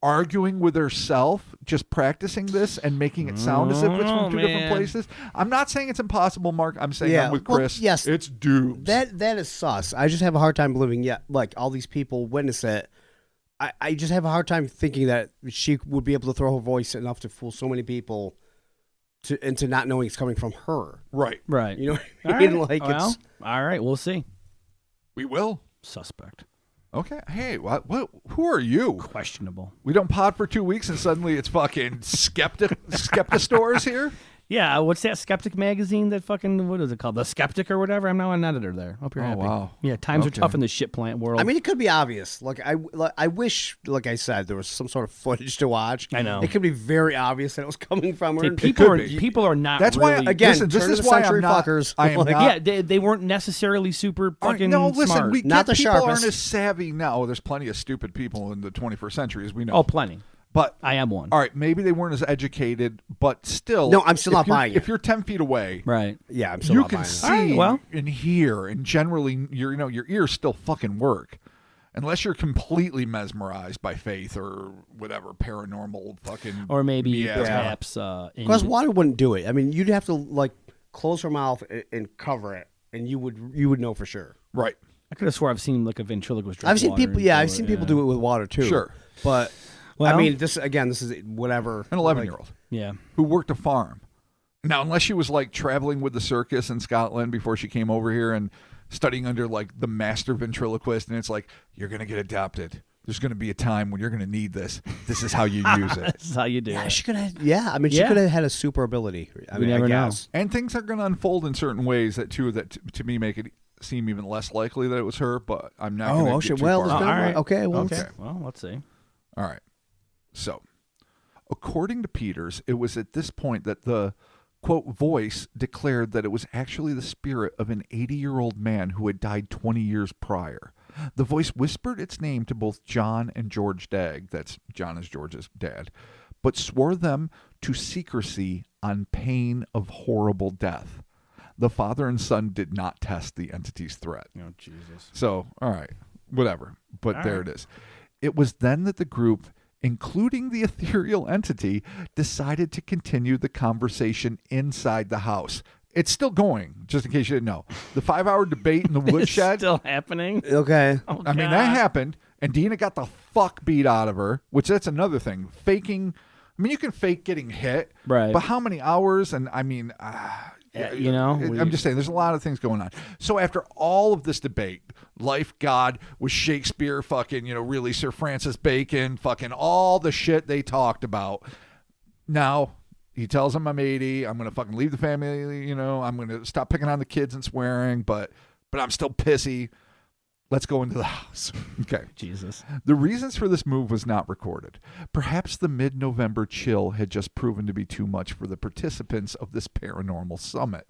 arguing with herself, just practicing this and making it sound as if it's from two different places. I'm not saying it's impossible, Mark. I'm saying I'm with Chris. Yes, it's due. That is sus. I just have a hard time believing like all these people witness it. I just have a hard time thinking that she would be able to throw her voice enough to fool so many people into not knowing it's coming from her. Right. You know what I All mean? right. Like Well, it's all right. We'll see. We will. Suspect. Okay. Hey, what? Who are you? Questionable. We don't pod for 2 weeks and suddenly it's fucking skepta stores here. Yeah, what's that Skeptic magazine that fucking, what is it called? The Skeptic or whatever? I'm now an editor there. Hope you're happy. Wow. Yeah, times are Okay. tough in the shit plant world. I mean, it could be obvious. I wish, like I said, there was some sort of footage to watch. I know. It could be very obvious that it was coming from her. Hey, people are not That's really... why, Again, listen, this turn of is the why century I'm not, fuckers. I am Like, not. Yeah, they weren't necessarily super All right, fucking no, listen, smart. we Not get the people aren't sharpest. as savvy now. There's plenty of stupid people in the 21st century, as we know. Oh, plenty. But I am one. all right, maybe they weren't as educated, but still. No, I'm still if not you're- buying it. If you're 10 feet away, Right. Yeah, I'm still you not can buying it. see All right, well. and hear, and generally, your ears still fucking work, unless you're completely mesmerized by faith or whatever paranormal fucking. Or maybe Yeah. perhaps... Because water wouldn't do it. I mean, you'd have to like close her mouth and cover it, and you would know for sure. Right. I could have swore I've seen like a ventriloquist drink I've seen water people. and Yeah, do I've it, seen people yeah. do it with water too. Sure. but Well- I mean, this is whatever. An 11-year-old Yeah. who worked a farm. Now, unless she was like traveling with the circus in Scotland before she came over here and studying under like the master ventriloquist, and it's like, you're going to get adopted. There's going to be a time when you're going to need this. This is how you use it. This is how you do Yeah, it. she could have. Yeah, I mean, she Yeah. could have had a super ability. I We mean, never I know. guess. And things are going to unfold in certain ways that to me make it seem even less likely that it was her. But I'm not. going to get shit. too Well, far. there's been all a- right. okay. Well, Okay. Well, let's see. All right. So, according to Peters, it was at this point that the quote voice declared that it was actually the spirit of an 80-year-old man who had died 20 years prior. The voice whispered its name to both John and George Dagg, that's John is George's dad, but swore them to secrecy on pain of horrible death. The father and son did not test the entity's threat. Oh, Jesus. So, all right, whatever. But All there right. it is. It was then that the group, including the ethereal entity, decided to continue the conversation inside the house. It's still going, just in case you didn't know. The 5-hour debate in the It's woodshed. still happening? okay. Oh, I mean, God. that happened, and Dina got the fuck beat out of her, which that's another thing. Faking. I mean, you can fake getting hit, Right. but how many hours? And I mean, you know, I'm just saying, there's a lot of things going on. So after all of this debate, life, God, was Shakespeare, fucking, really Sir Francis Bacon, fucking all the shit they talked about. Now he tells him I'm 80. I'm gonna fucking leave the family. I'm gonna stop picking on the kids and swearing, but I'm still pissy. Let's go into the house. Okay. Jesus. The reasons for this move was not recorded. Perhaps the mid-November chill had just proven to be too much for the participants of this paranormal summit.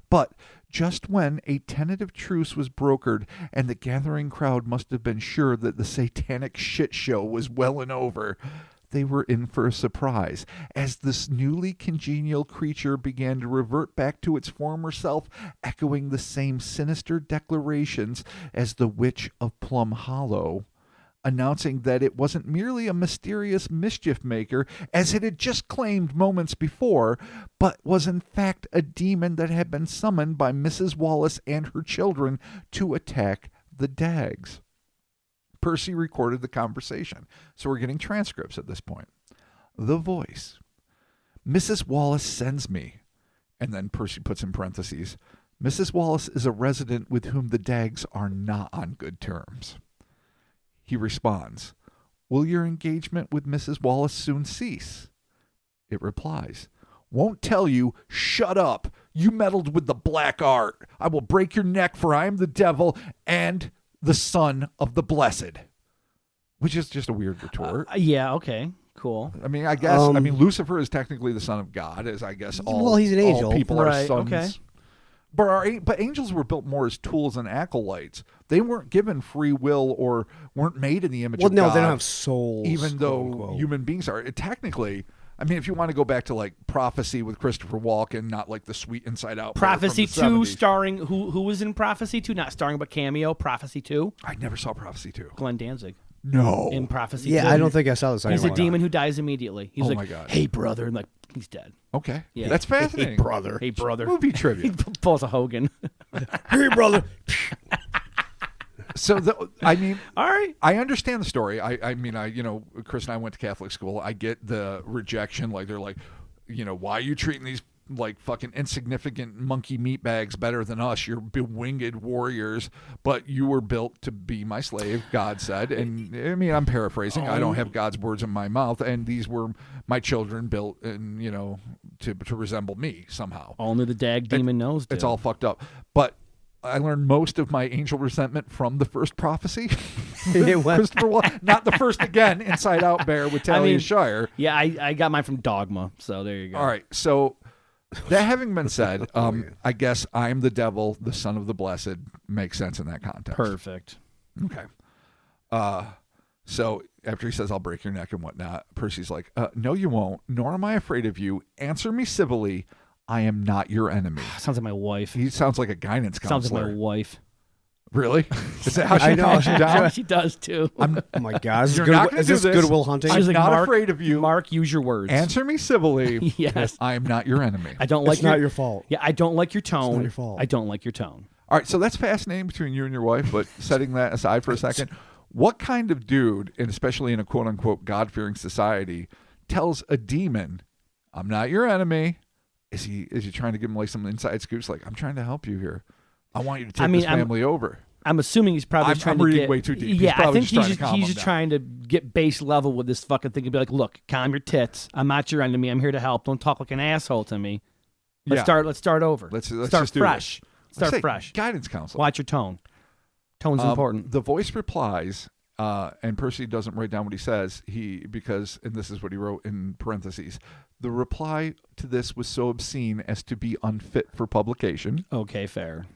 But just when a tentative truce was brokered and the gathering crowd must have been sure that the satanic shit show was well and over, they were in for a surprise as this newly congenial creature began to revert back to its former self, echoing the same sinister declarations as the Witch of Plum Hollow, announcing that it wasn't merely a mysterious mischief maker, as it had just claimed moments before, but was in fact a demon that had been summoned by Mrs. Wallace and her children to attack the Daggs. Percy recorded the conversation, so we're getting transcripts at this point. The voice. Mrs. Wallace sends me, and then Percy puts in parentheses, Mrs. Wallace is a resident with whom the Daggs are not on good terms. He responds, will your engagement with Mrs. Wallace soon cease? It replies, won't tell you, shut up. You meddled with the black art. I will break your neck, for I am the devil and the son of the blessed. Which is just a weird retort. Yeah, okay. Cool. I mean, I guess, Lucifer is technically the son of God, as I guess all, Well, he's an angel. all people are Right, sons. okay. But angels were built more as tools and acolytes. They weren't given free will or weren't made in the image Well, of no, God. they don't have souls. Even though quote, unquote. human beings are. Technically, I mean, if you want to go back to like Prophecy with Christopher Walken, not like the sweet Inside Out. part Prophecy from the 2 70s. starring, who was in Prophecy 2? Not starring, but cameo. Prophecy 2? I never saw Prophecy 2. Glenn Danzig. No. In Prophecy 2. Yeah, I don't think I saw this. He's a demon who dies immediately. He's Oh like, my God. hey, brother. And like, he's dead. Okay. Yeah. That's fascinating. Hey, brother. Hey, brother. Movie He trivia. pulls a Hogan. Hey, brother. So, I mean, All right. I understand the story. I mean, Chris and I went to Catholic school. I get the rejection. Like, they're like, why are you treating these like fucking insignificant monkey meatbags better than us. You're bewinged warriors, but you were built to be my slave, God said. And I mean, I'm paraphrasing. I don't have God's words in my mouth. And these were my children built, and to resemble me somehow. Only the Dagg demon knows. Dude. It's all fucked up. But I learned most of my angel resentment from the first prophecy. Christopher Wallace, not the first again, Inside Out Bear with Talia Shire. Yeah, I got mine from Dogma, so there you go. All right, so that having been said, I guess I'm the devil, the son of the blessed, makes sense in that context. Perfect. Okay. So after he says, I'll break your neck and whatnot, Percy's like, no, you won't, nor am I afraid of you. Answer me civilly. I am not your enemy. Sounds like my wife. He sounds like a guidance counselor. Sounds like my wife. Really? Is that how she calms you down? She does too. Oh my God! You're not gonna do this Goodwill Hunting? I'm like, not afraid of you. Mark, use your words. Answer me civilly. Yes. I am not your enemy. I don't like It's not your fault. Yeah, I don't like your tone. It's not your fault. I don't like your tone. All right, so that's fascinating between you and your wife, but setting that aside for a second, what kind of dude, and especially in a quote-unquote God-fearing society, tells a demon, I'm not your enemy? Is he trying to give him like some inside scoops? Like, I'm trying to help you here. I want you to take this family over. I'm assuming he's probably trying I'm to reading get way too deep. Yeah, I think he's just just trying to get base level with this fucking thing and be like, look, calm your tits. I'm not your enemy. I'm here to help. Don't talk like an asshole to me. Let's start over. Let's start just do fresh. This. Start fresh. Guidance counselor. Watch your tone. Tone's important. The voice replies, and Percy doesn't write down what he says. And this is what he wrote in parentheses. The reply to this was so obscene as to be unfit for publication. Okay, fair.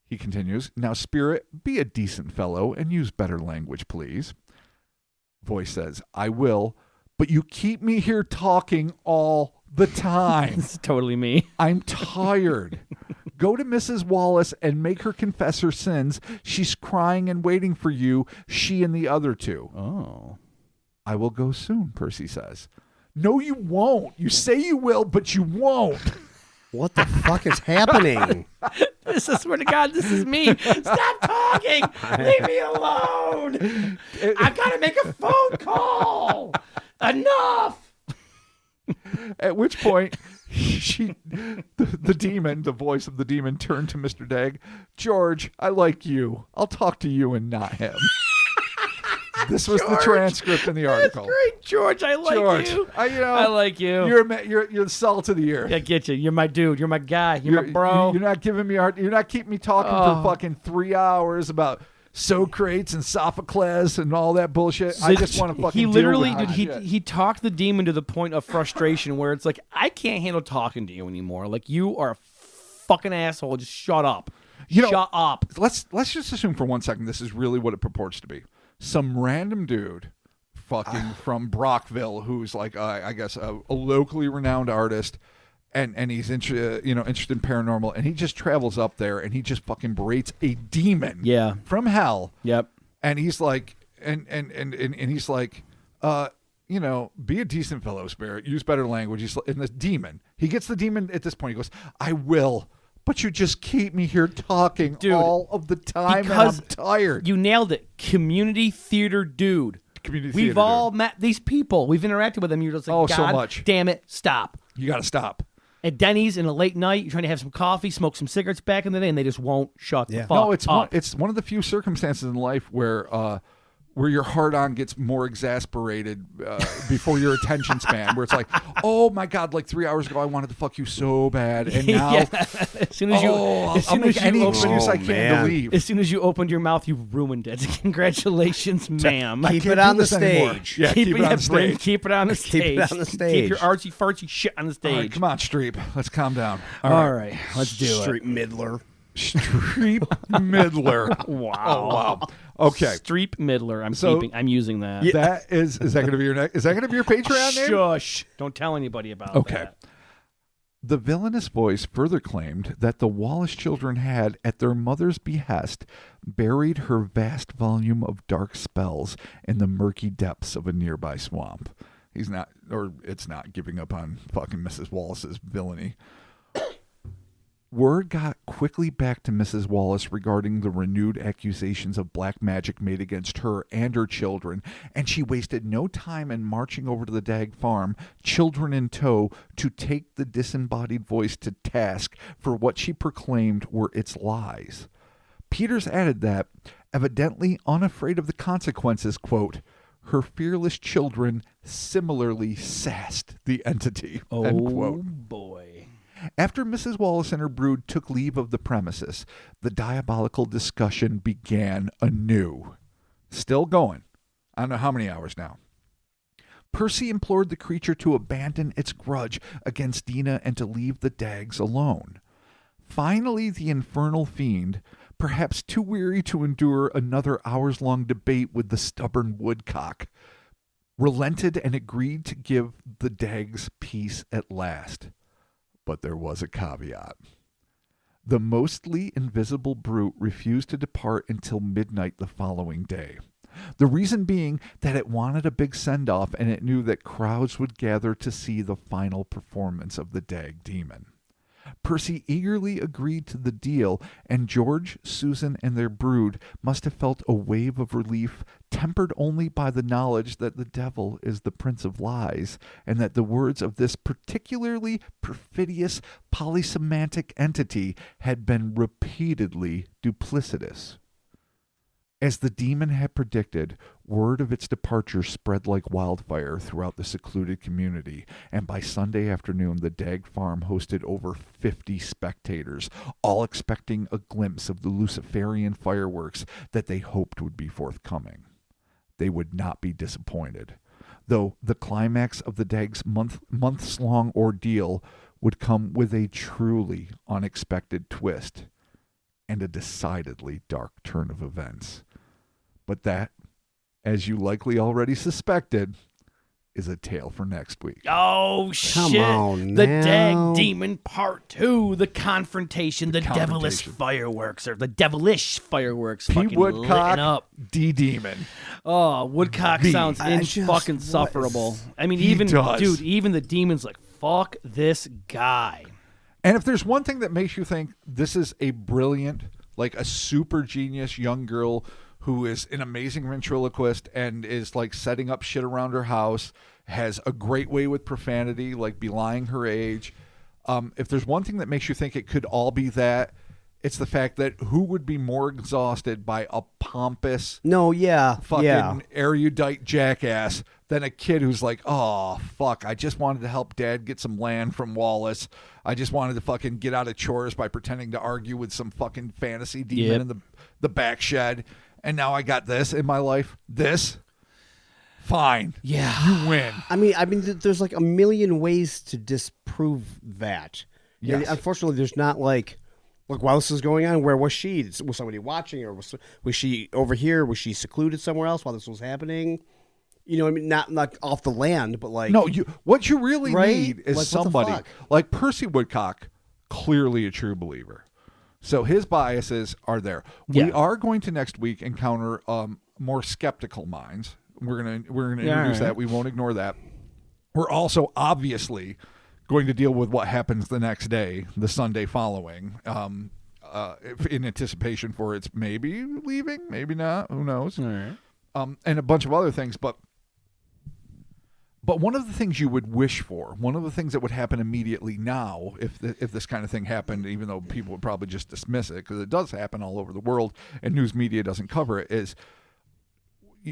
He continues, now, Spirit, be a decent fellow and use better language, please. Voice says, I will, but you keep me here talking all the time. This is totally me. I'm tired. Go to Mrs. Wallace and make her confess her sins. She's crying and waiting for you, she and the other two. Oh. I will go soon, Percy says. No, you won't. You say you will, but you won't. What the fuck is happening? I swear to God, this is me. Stop talking. Leave me alone. I gotta make a phone call. Enough. At which point, the demon, the voice of the demon, turned to Mr. Dagg. George, I like you. I'll talk to you and not him. This was the transcript in the article. That's great, George. I like George, you. I like you. You're the salt of the earth. I get you. You're my dude. You're my guy. You're my bro. You're not giving me art. You're not keeping me talking for fucking 3 hours about Socrates and Sophocles and all that bullshit. I just want to fucking. He literally, deal with dude. He talked the demon to the point of frustration where it's like, I can't handle talking to you anymore. Like, you are a fucking asshole. Just shut up. Shut up. Let's just assume for 1 second this is really what it purports to be. Some random dude fucking from Brockville who's like, I guess, a locally renowned artist, and he's interested in paranormal, and he just travels up there and he just fucking berates a demon from hell. Yep. And he's like, and he's like, be a decent fellow, Spirit. Use better language. He's in this demon. He gets the demon at this point. He goes, I will. But you just keep me here talking all of the time, because and I'm tired. You nailed it. Community theater dude. We've all met these people. We've interacted with them. You're just like, God so much. Damn it, stop. You got to stop. At Denny's in a late night, you're trying to have some coffee, smoke some cigarettes back in the day, and they just won't shut the fuck up. It's one of the few circumstances in life where your hard-on gets more exasperated before your attention span, where it's like, oh my God, like 3 hours ago I wanted to fuck you so bad, and now as soon as I'll make any excuse I can to leave. As soon as you opened your mouth, you ruined it. Congratulations, ma'am. Keep it on the stage. Yeah, keep it on the stage. Keep it on the stage. Keep it on the stage. Keep your artsy fartsy shit on the stage. All right, come on, Streep. Let's calm down. All right, let's do it. Street Middler. Streep Middler. Wow. Oh, wow. Okay. Streep Middler. I'm using that. Yeah. That is that going to be your next? Is that going to be your Patreon name? Shush. Don't tell anybody about that. The villainous voice further claimed that the Wallace children had, at their mother's behest, buried her vast volume of dark spells in the murky depths of a nearby swamp. It's not giving up on fucking Mrs. Wallace's villainy. Word got quickly back to Mrs. Wallace regarding the renewed accusations of black magic made against her and her children, and she wasted no time in marching over to the Dagg farm, children in tow, to take the disembodied voice to task for what she proclaimed were its lies. Peters added that, evidently unafraid of the consequences, quote, her fearless children similarly sassed the entity, end quote. Boy. After Mrs. Wallace and her brood took leave of the premises, the diabolical discussion began anew. Still going. I don't know how many hours now. Percy implored the creature to abandon its grudge against Dina and to leave the Daggs alone. Finally, the infernal fiend, perhaps too weary to endure another hours-long debate with the stubborn Woodcock, relented and agreed to give the Daggs peace at last. But there was a caveat. The mostly invisible brute refused to depart until midnight the following day. The reason being that it wanted a big send-off and it knew that crowds would gather to see the final performance of the Dagg demon. Percy eagerly agreed to the deal, and George, Susan, and their brood must have felt a wave of relief, tempered only by the knowledge that the devil is the prince of lies, and that the words of this particularly perfidious polysemantic entity had been repeatedly duplicitous. As the demon had predicted, word of its departure spread like wildfire throughout the secluded community, and by Sunday afternoon the Dagg farm hosted over 50 spectators, all expecting a glimpse of the Luciferian fireworks that they hoped would be forthcoming. They would not be disappointed, though the climax of the Dagg's months-long ordeal would come with a truly unexpected twist and a decidedly dark turn of events. But that, as you likely already suspected, is a tale for next week. Oh, Come shit. on The now. Dagg Demon Part 2, the confrontation, the devilish fireworks, or the devilish fireworks P. fucking Woodcock, lit up. D. Demon. Oh, Woodcock V. sounds I just- fucking what sufferable. is- I mean, He even, does. dude, even the demon's like, fuck this guy. And if there's one thing that makes you think this is a brilliant, like a super genius young girl who is an amazing ventriloquist and is like setting up shit around her house, has a great way with profanity, like belying her age. If there's one thing that makes you think it could all be that, it's the fact that who would be more exhausted by a pompous, fucking erudite jackass than a kid who's like, oh, fuck, I just wanted to help Dad get some land from Wallace. I just wanted to fucking get out of chores by pretending to argue with some fucking fantasy demon in the back shed. And now I got this in my life. This? Fine. Yeah. You win. I mean, there's like a million ways to disprove that. Yes. And unfortunately, there's not like what else is going on? Where was she? Was somebody watching, or was she over here? Was she secluded somewhere else while this was happening? You know, I mean, not off the land, but like No, what you really Right? need is Like, what the somebody fuck? like Percy Woodcock, clearly a true believer. So his biases are there. We Yeah. are going to next week encounter more skeptical minds. We're gonna introduce that. We won't ignore that. We're also obviously going to deal with what happens the next day, the Sunday following, in anticipation for its maybe leaving, maybe not. Who knows? All right. And a bunch of other things, but one of the things you would wish for, one of the things that would happen immediately now, if this kind of thing happened, even though people would probably just dismiss it because it does happen all over the world and news media doesn't cover it, is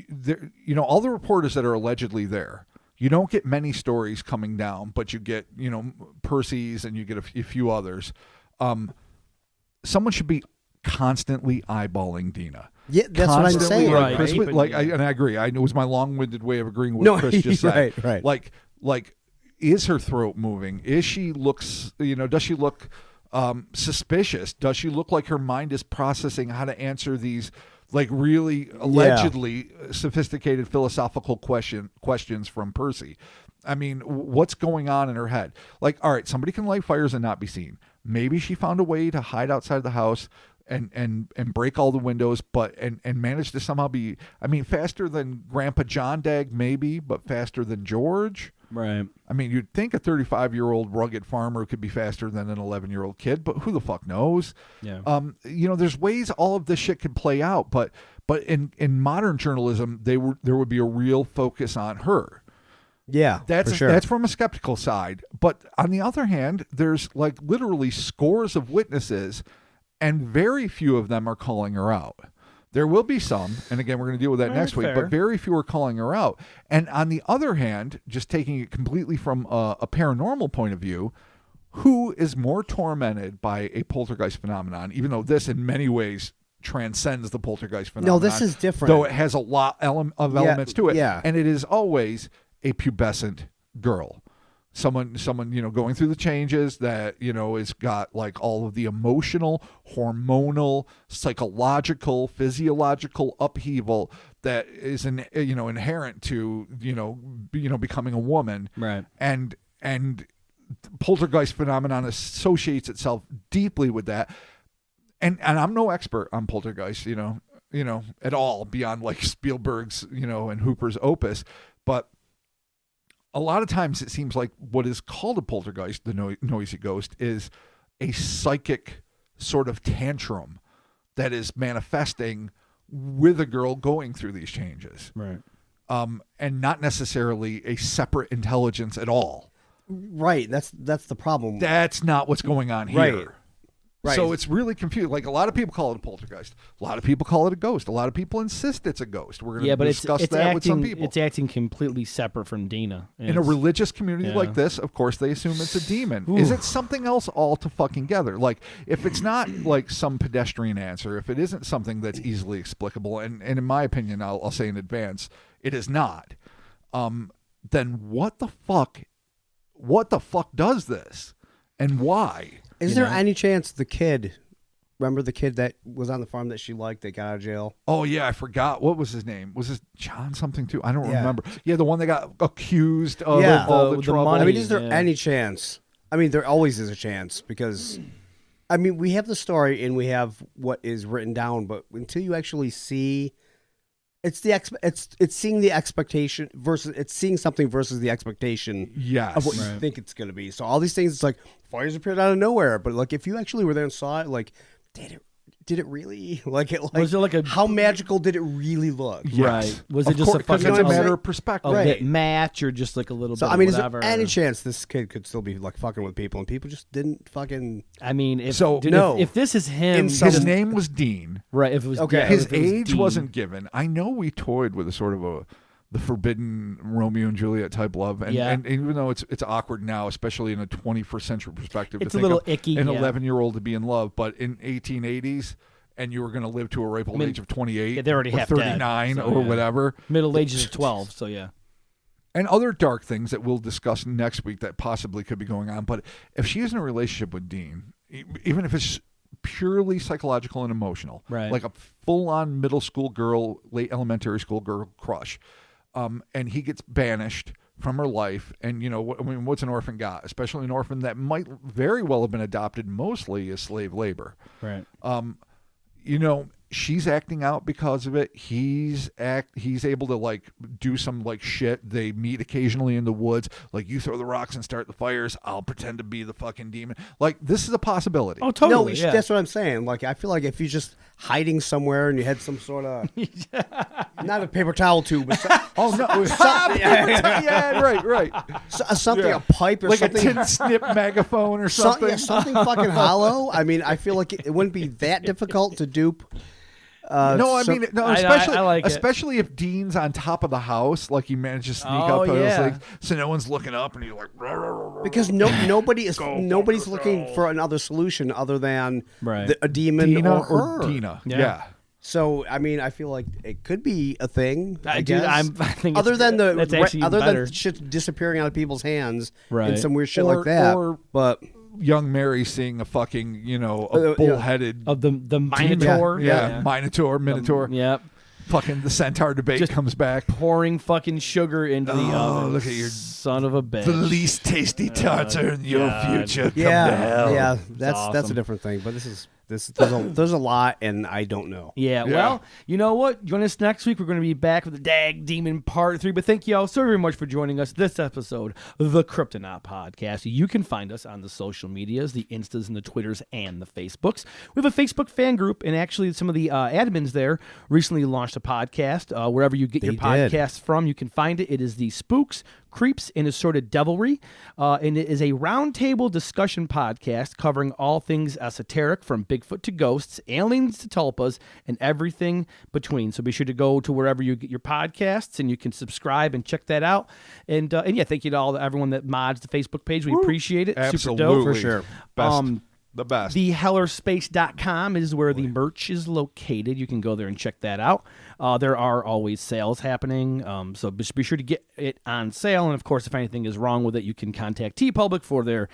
there, all the reporters that are allegedly there. You don't get many stories coming down, but you get Percy's and you get a few others. Someone should be constantly eyeballing Dina. Yeah, that's what I'm Constantly, saying. like, Right. Chris, and I agree. I know it was my long-winded way of agreeing with No, what Chris just said. right. Like, is her throat moving? Does she look suspicious? Does she look like her mind is processing how to answer these, like, really allegedly sophisticated philosophical questions from Percy? I mean, what's going on in her head? Like, all right, somebody can light fires and not be seen. Maybe she found a way to hide outside the house and break all the windows, and manage to somehow be, I mean, faster than Grandpa John Dagg, maybe, but faster than George. Right. I mean, you'd think a 35-year-old rugged farmer could be faster than an 11-year-old kid, but who the fuck knows? Yeah. There's ways all of this shit could play out, but in modern journalism, there would be a real focus on her. Yeah, That's for sure. That's from a skeptical side. But on the other hand, there's like literally scores of witnesses, and very few of them are calling her out. There will be some, and again, we're going to deal with that next week, fair. but very few are calling her out. And on the other hand, just taking it completely from a paranormal point of view, who is more tormented by a poltergeist phenomenon, even though this in many ways transcends the poltergeist phenomenon? No, this is different. Though it has a lot of elements to it. Yeah. And it is always a pubescent girl. Someone, going through the changes that, has got like all of the emotional, hormonal, psychological, physiological upheaval that is inherent to, becoming a woman. Right. And poltergeist phenomenon associates itself deeply with that. And I'm no expert on poltergeist, at all beyond like Spielberg's, and Hooper's opus, but a lot of times it seems like what is called a poltergeist, the noisy ghost, is a psychic sort of tantrum that is manifesting with a girl going through these changes. Right. And not necessarily a separate intelligence at all. Right. That's the problem. That's not what's going on here. Right. Right. So it's really confusing. Like a lot of people call it a poltergeist. A lot of people call it a ghost. A lot of people insist it's a ghost. We're going to discuss that with some people. It's acting completely separate from Dina. In a religious community like this, of course, they assume it's a demon. Ooh. Is it something else all to fucking together? Like, if it's not like some pedestrian answer, if it isn't something that's easily explicable, and in my opinion, I'll say in advance, it is not, then what the fuck does this? And why? Is there any chance the kid, remember the kid that was on the farm that she liked, that got out of jail? Oh, yeah, I forgot. What was his name? Was this John something too? I don't remember. Yeah, the one that got accused of all the trouble. money. I mean, is there any chance? I mean, there always is a chance because, I mean, we have the story and we have what is written down, but until you actually see, it's seeing the expectation versus it's seeing something versus the expectation of what you think it's going to be. So all these things, it's like fires appeared out of nowhere, but like if you actually were there and saw it, like did it really was it like how magical did it really look? Yes. Right. Was it just a fucking it's a matter of perspective? A bit match or just like a little bit I mean, of whatever? Is there any chance this kid could still be like fucking with people and people just didn't fucking? I mean, if this is him, his name was Dean. Right. If it was his age wasn't given. I know we toyed with a sort of the forbidden Romeo and Juliet type love, and even though it's awkward now, especially in a 21st century perspective, it's to a think little of icky. An 11-year-old to be in love, but in 1880s. And you were going to live to a ripe old age of 28 they're already or half 39 dead, or whatever. Middle ages of 12, so yeah. And other dark things that we'll discuss next week that possibly could be going on. But if she is in a relationship with Dean, even if it's purely psychological and emotional, right, like a full-on middle school girl, late elementary school girl crush, and he gets banished from her life, and what's an orphan got? Especially an orphan that might very well have been adopted mostly as slave labor. Right. She's acting out because of it. He's able to like do some like shit. They meet occasionally in the woods. Like, you throw the rocks and start the fires, I'll pretend to be the fucking demon. Like, this is a possibility. Oh, totally. No, that's what I'm saying. Like, I feel like if you're just hiding somewhere and you had some sort of not a paper towel tube, but something, right. Something, a pipe or like something, a tin snip megaphone or something. Something fucking hollow. I mean, I feel like it wouldn't be that difficult to dupe. Especially if Dean's on top of the house, like he managed to sneak up those things, so no one's looking up, and he's like, because nobody's looking for another solution other than a demon Dina or Dina. Yeah. So I mean, I feel like it could be a thing. I think other than shit disappearing out of people's hands and some weird shit like that, but. Young Mary seeing a fucking, a bull-headed of the Minotaur, Minotaur. Yep. Fucking the centaur debate comes back, pouring fucking sugar into the oven. Look at your son of a bitch. The least tasty tartar in your future. Come to hell. Yeah, that's a different thing. But this is There's a lot, and I don't know. Yeah, well, you know what? Join us next week. We're going to be back with the Dagg Demon Part 3. But thank you all so very much for joining us this episode of the Cryptonaut Podcast. You can find us on the social medias, the Instas and the Twitters and the Facebooks. We have a Facebook fan group, and actually some of the admins there recently launched a podcast. Wherever you get your podcasts from, you can find it. It is the Spooks, Creeps, and Assorted Devilry. And it is a roundtable discussion podcast covering all things esoteric, from Bigfoot to ghosts, aliens to tulpas, and everything between. So be sure to go to wherever you get your podcasts, and you can subscribe and check that out. And yeah, thank you to everyone that mods the Facebook page. We appreciate it. Absolutely. Super dope. For sure. Best. The best. TheHellerspace.com is where the merch is located. You can go there and check that out. There are always sales happening, so be sure to get it on sale. And, of course, if anything is wrong with it, you can contact TeePublic for their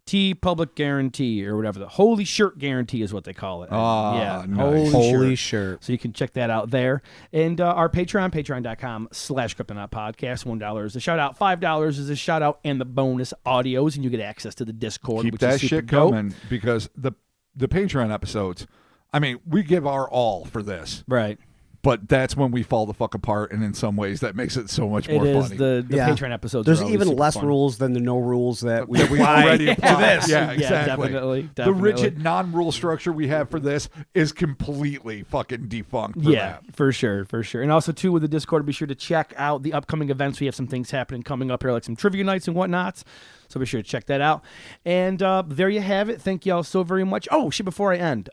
TeePublic guarantee or whatever. The Holy Shirt guarantee is what they call it. Yeah, Holy nice. Holy shirt. So you can check that out there. And our Patreon, patreon.com/Cryptonaut Podcast. $1 is a shout-out. $5 is a shout-out and the bonus audios, and you get access to the Discord, Keep which that is super shit dope. coming, because the Patreon episodes, I mean, we give our all for this. Right. But that's when we fall the fuck apart, and in some ways that makes it so much more It is funny. the Yeah. Patreon episodes. There's are always even super less fun. rules than the no rules that we we already apply apply. to this. Yeah, Yeah, exactly. definitely. The rigid non-rule structure we have for this is completely fucking defunct for Yeah, that. for sure, for sure. And also, too, with the Discord, be sure to check out the upcoming events. We have some things happening coming up here, like some trivia nights and whatnots. So be sure to check that out. And there you have it. Thank you all so very much. Oh, shit, before I end,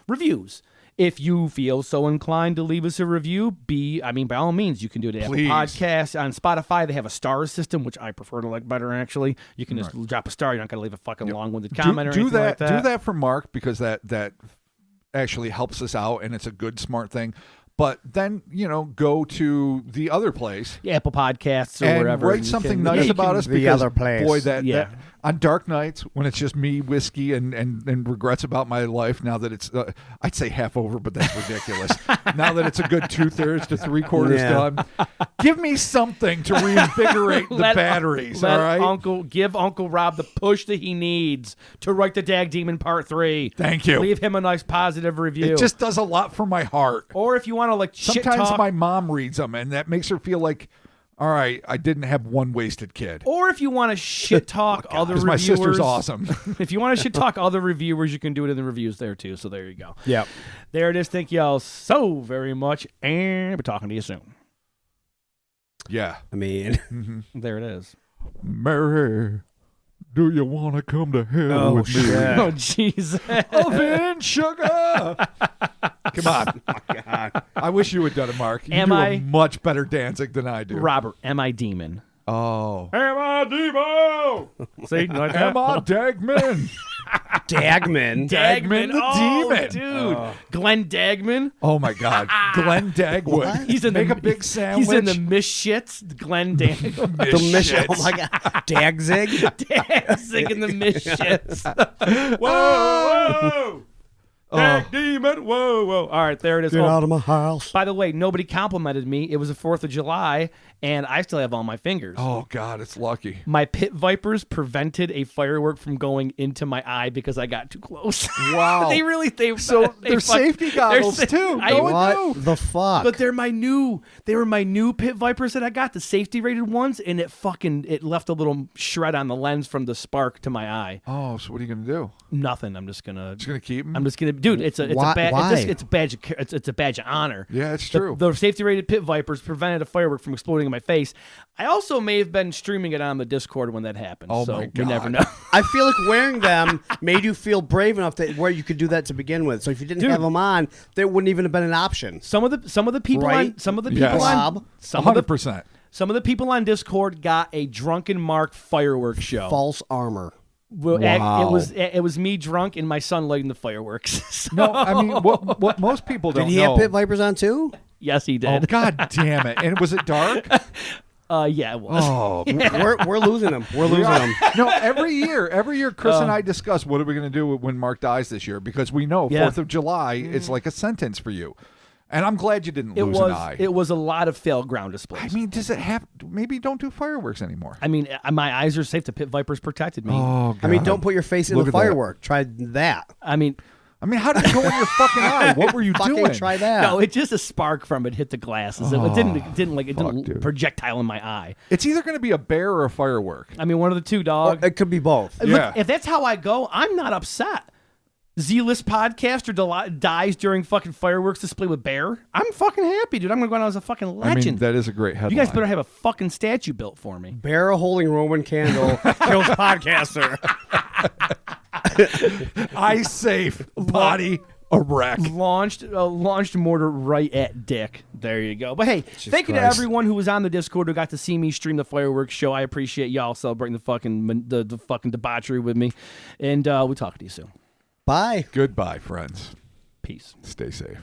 reviews. If you feel so inclined to leave us a review, by all means, you can do it at Apple Please. Podcasts. On Spotify, they have a star system, which I prefer to like better, actually. You can just drop a star. You're not going to leave a fucking long-winded comment or do anything like that. Do that for Mark, because that actually helps us out, and it's a good, smart thing. But then, go to the other place. Apple Podcasts or and wherever. write and you something can- nice yeah, you about can- us. The Because, other place. boy, that Yeah. on dark nights when it's just me, whiskey, and regrets about my life. Now that it's, I'd say half over, but that's ridiculous. Now that it's a good 2/3 to 3/4 done, give me something to reinvigorate the batteries. Let all right, give Uncle Rob the push that he needs to write the Dagg Demon Part 3. Thank you. Leave him a nice positive review. It just does a lot for my heart. or if you want to shit Sometimes talk, my mom reads them, and that makes her feel like, all right, I didn't have one wasted kid. or if you want to shit talk other Because reviewers. my sister's awesome. If you want to shit talk other reviewers, you can do it in the reviews there too. So there you go. Yep. There it is. Thank you all so very much, and we're talking to you soon. Yeah. I mean, There it is. Mary, do you want to come to hell Oh, with me? shit. Oh Jesus! Oven sugar. Come on. God. I wish you had done it, Mark. You Am do I- a much better Danzig than I do. Robert, am I demon? Oh. Am I demon? See, you like that? Am I Dagman? Dagman. Dagman the demon. Dude. Glenn Dagman. Oh, my God. Glenn Dagwood. He's in Make the a big sandwich. He's in the Miss Shits. Glenn Dagman. The mission. Oh my God. Dagzig. Dancing in the Miss Shits. Whoa! Dagg Demon. Whoa, whoa. All right, there it is. Get Oh, out of my house. by the way, nobody complimented me. It was the 4th of July, and I still have all my fingers. Oh, God, it's lucky. My pit vipers prevented a firework from going into my eye because I got too close. Wow. they They're safety goggles, too. I, Go What no. the fuck? But they were my new pit vipers that I got, the safety rated ones, and it left a little shred on the lens from the spark to my eye. Oh, so what are you going to do? Nothing. I'm just gonna Just going to keep them? dude, it's a Why- badge. why? It's a badge. It's a badge of honor. Yeah, it's true. The safety rated pit vipers prevented a firework from exploding in my face. I also may have been streaming it on the Discord when that happened. Oh, so my we never God. know. I feel like wearing them made you feel brave enough that where you could do that to begin with. So if you didn't Dude. have them on, there wouldn't even have been an option. Some of the people Right? on some of the Yes. people on Rob, some of the 100%. some of the people on Discord got a drunken Mark fireworks show. False armor. Well, Wow. it was me drunk and my son lighting the fireworks. So- No, I mean, what most people don't Did he know. have pit vipers on too? yes, he Oh, did. God damn it. And was it dark? Yeah, it was. Oh, We're losing them. We're losing them. no, every year, Chris and I discuss what are we going to do when Mark dies this year, because we know Yeah. 4th of July, it's like a sentence for you. And I'm glad you didn't lose an eye. It was a lot of failed ground displays. I mean, does it have, maybe don't do fireworks anymore. I mean, my eyes are safe. The pit vipers protected me. Oh, God. I mean, don't put your face in Look the at that. firework. Try that. I mean, I mean, how did it go in your fucking eye? What were you Fucking doing? try that. No, it's just a spark from it hit the glasses. It didn't dude. projectile in my eye. It's either going to be a bear or a firework. I mean, one of the two, dog. It could be both. Look, Yeah. if that's how I go, I'm not upset. Z-list podcaster dies during fucking fireworks display with bear. I'm fucking happy, dude. I'm gonna go out as a fucking legend. I mean, that is a great headline. You guys better have a fucking statue built for me. Bear holding Roman candle kills podcaster. Eye safe, body erect. Launched mortar right at Dick. There you go. But hey, thank you to Christ. everyone who was on the Discord who got to see me stream the fireworks show. I appreciate y'all celebrating the fucking debauchery with me. And we'll talk to you soon. Bye. Goodbye, friends. Peace. Stay safe.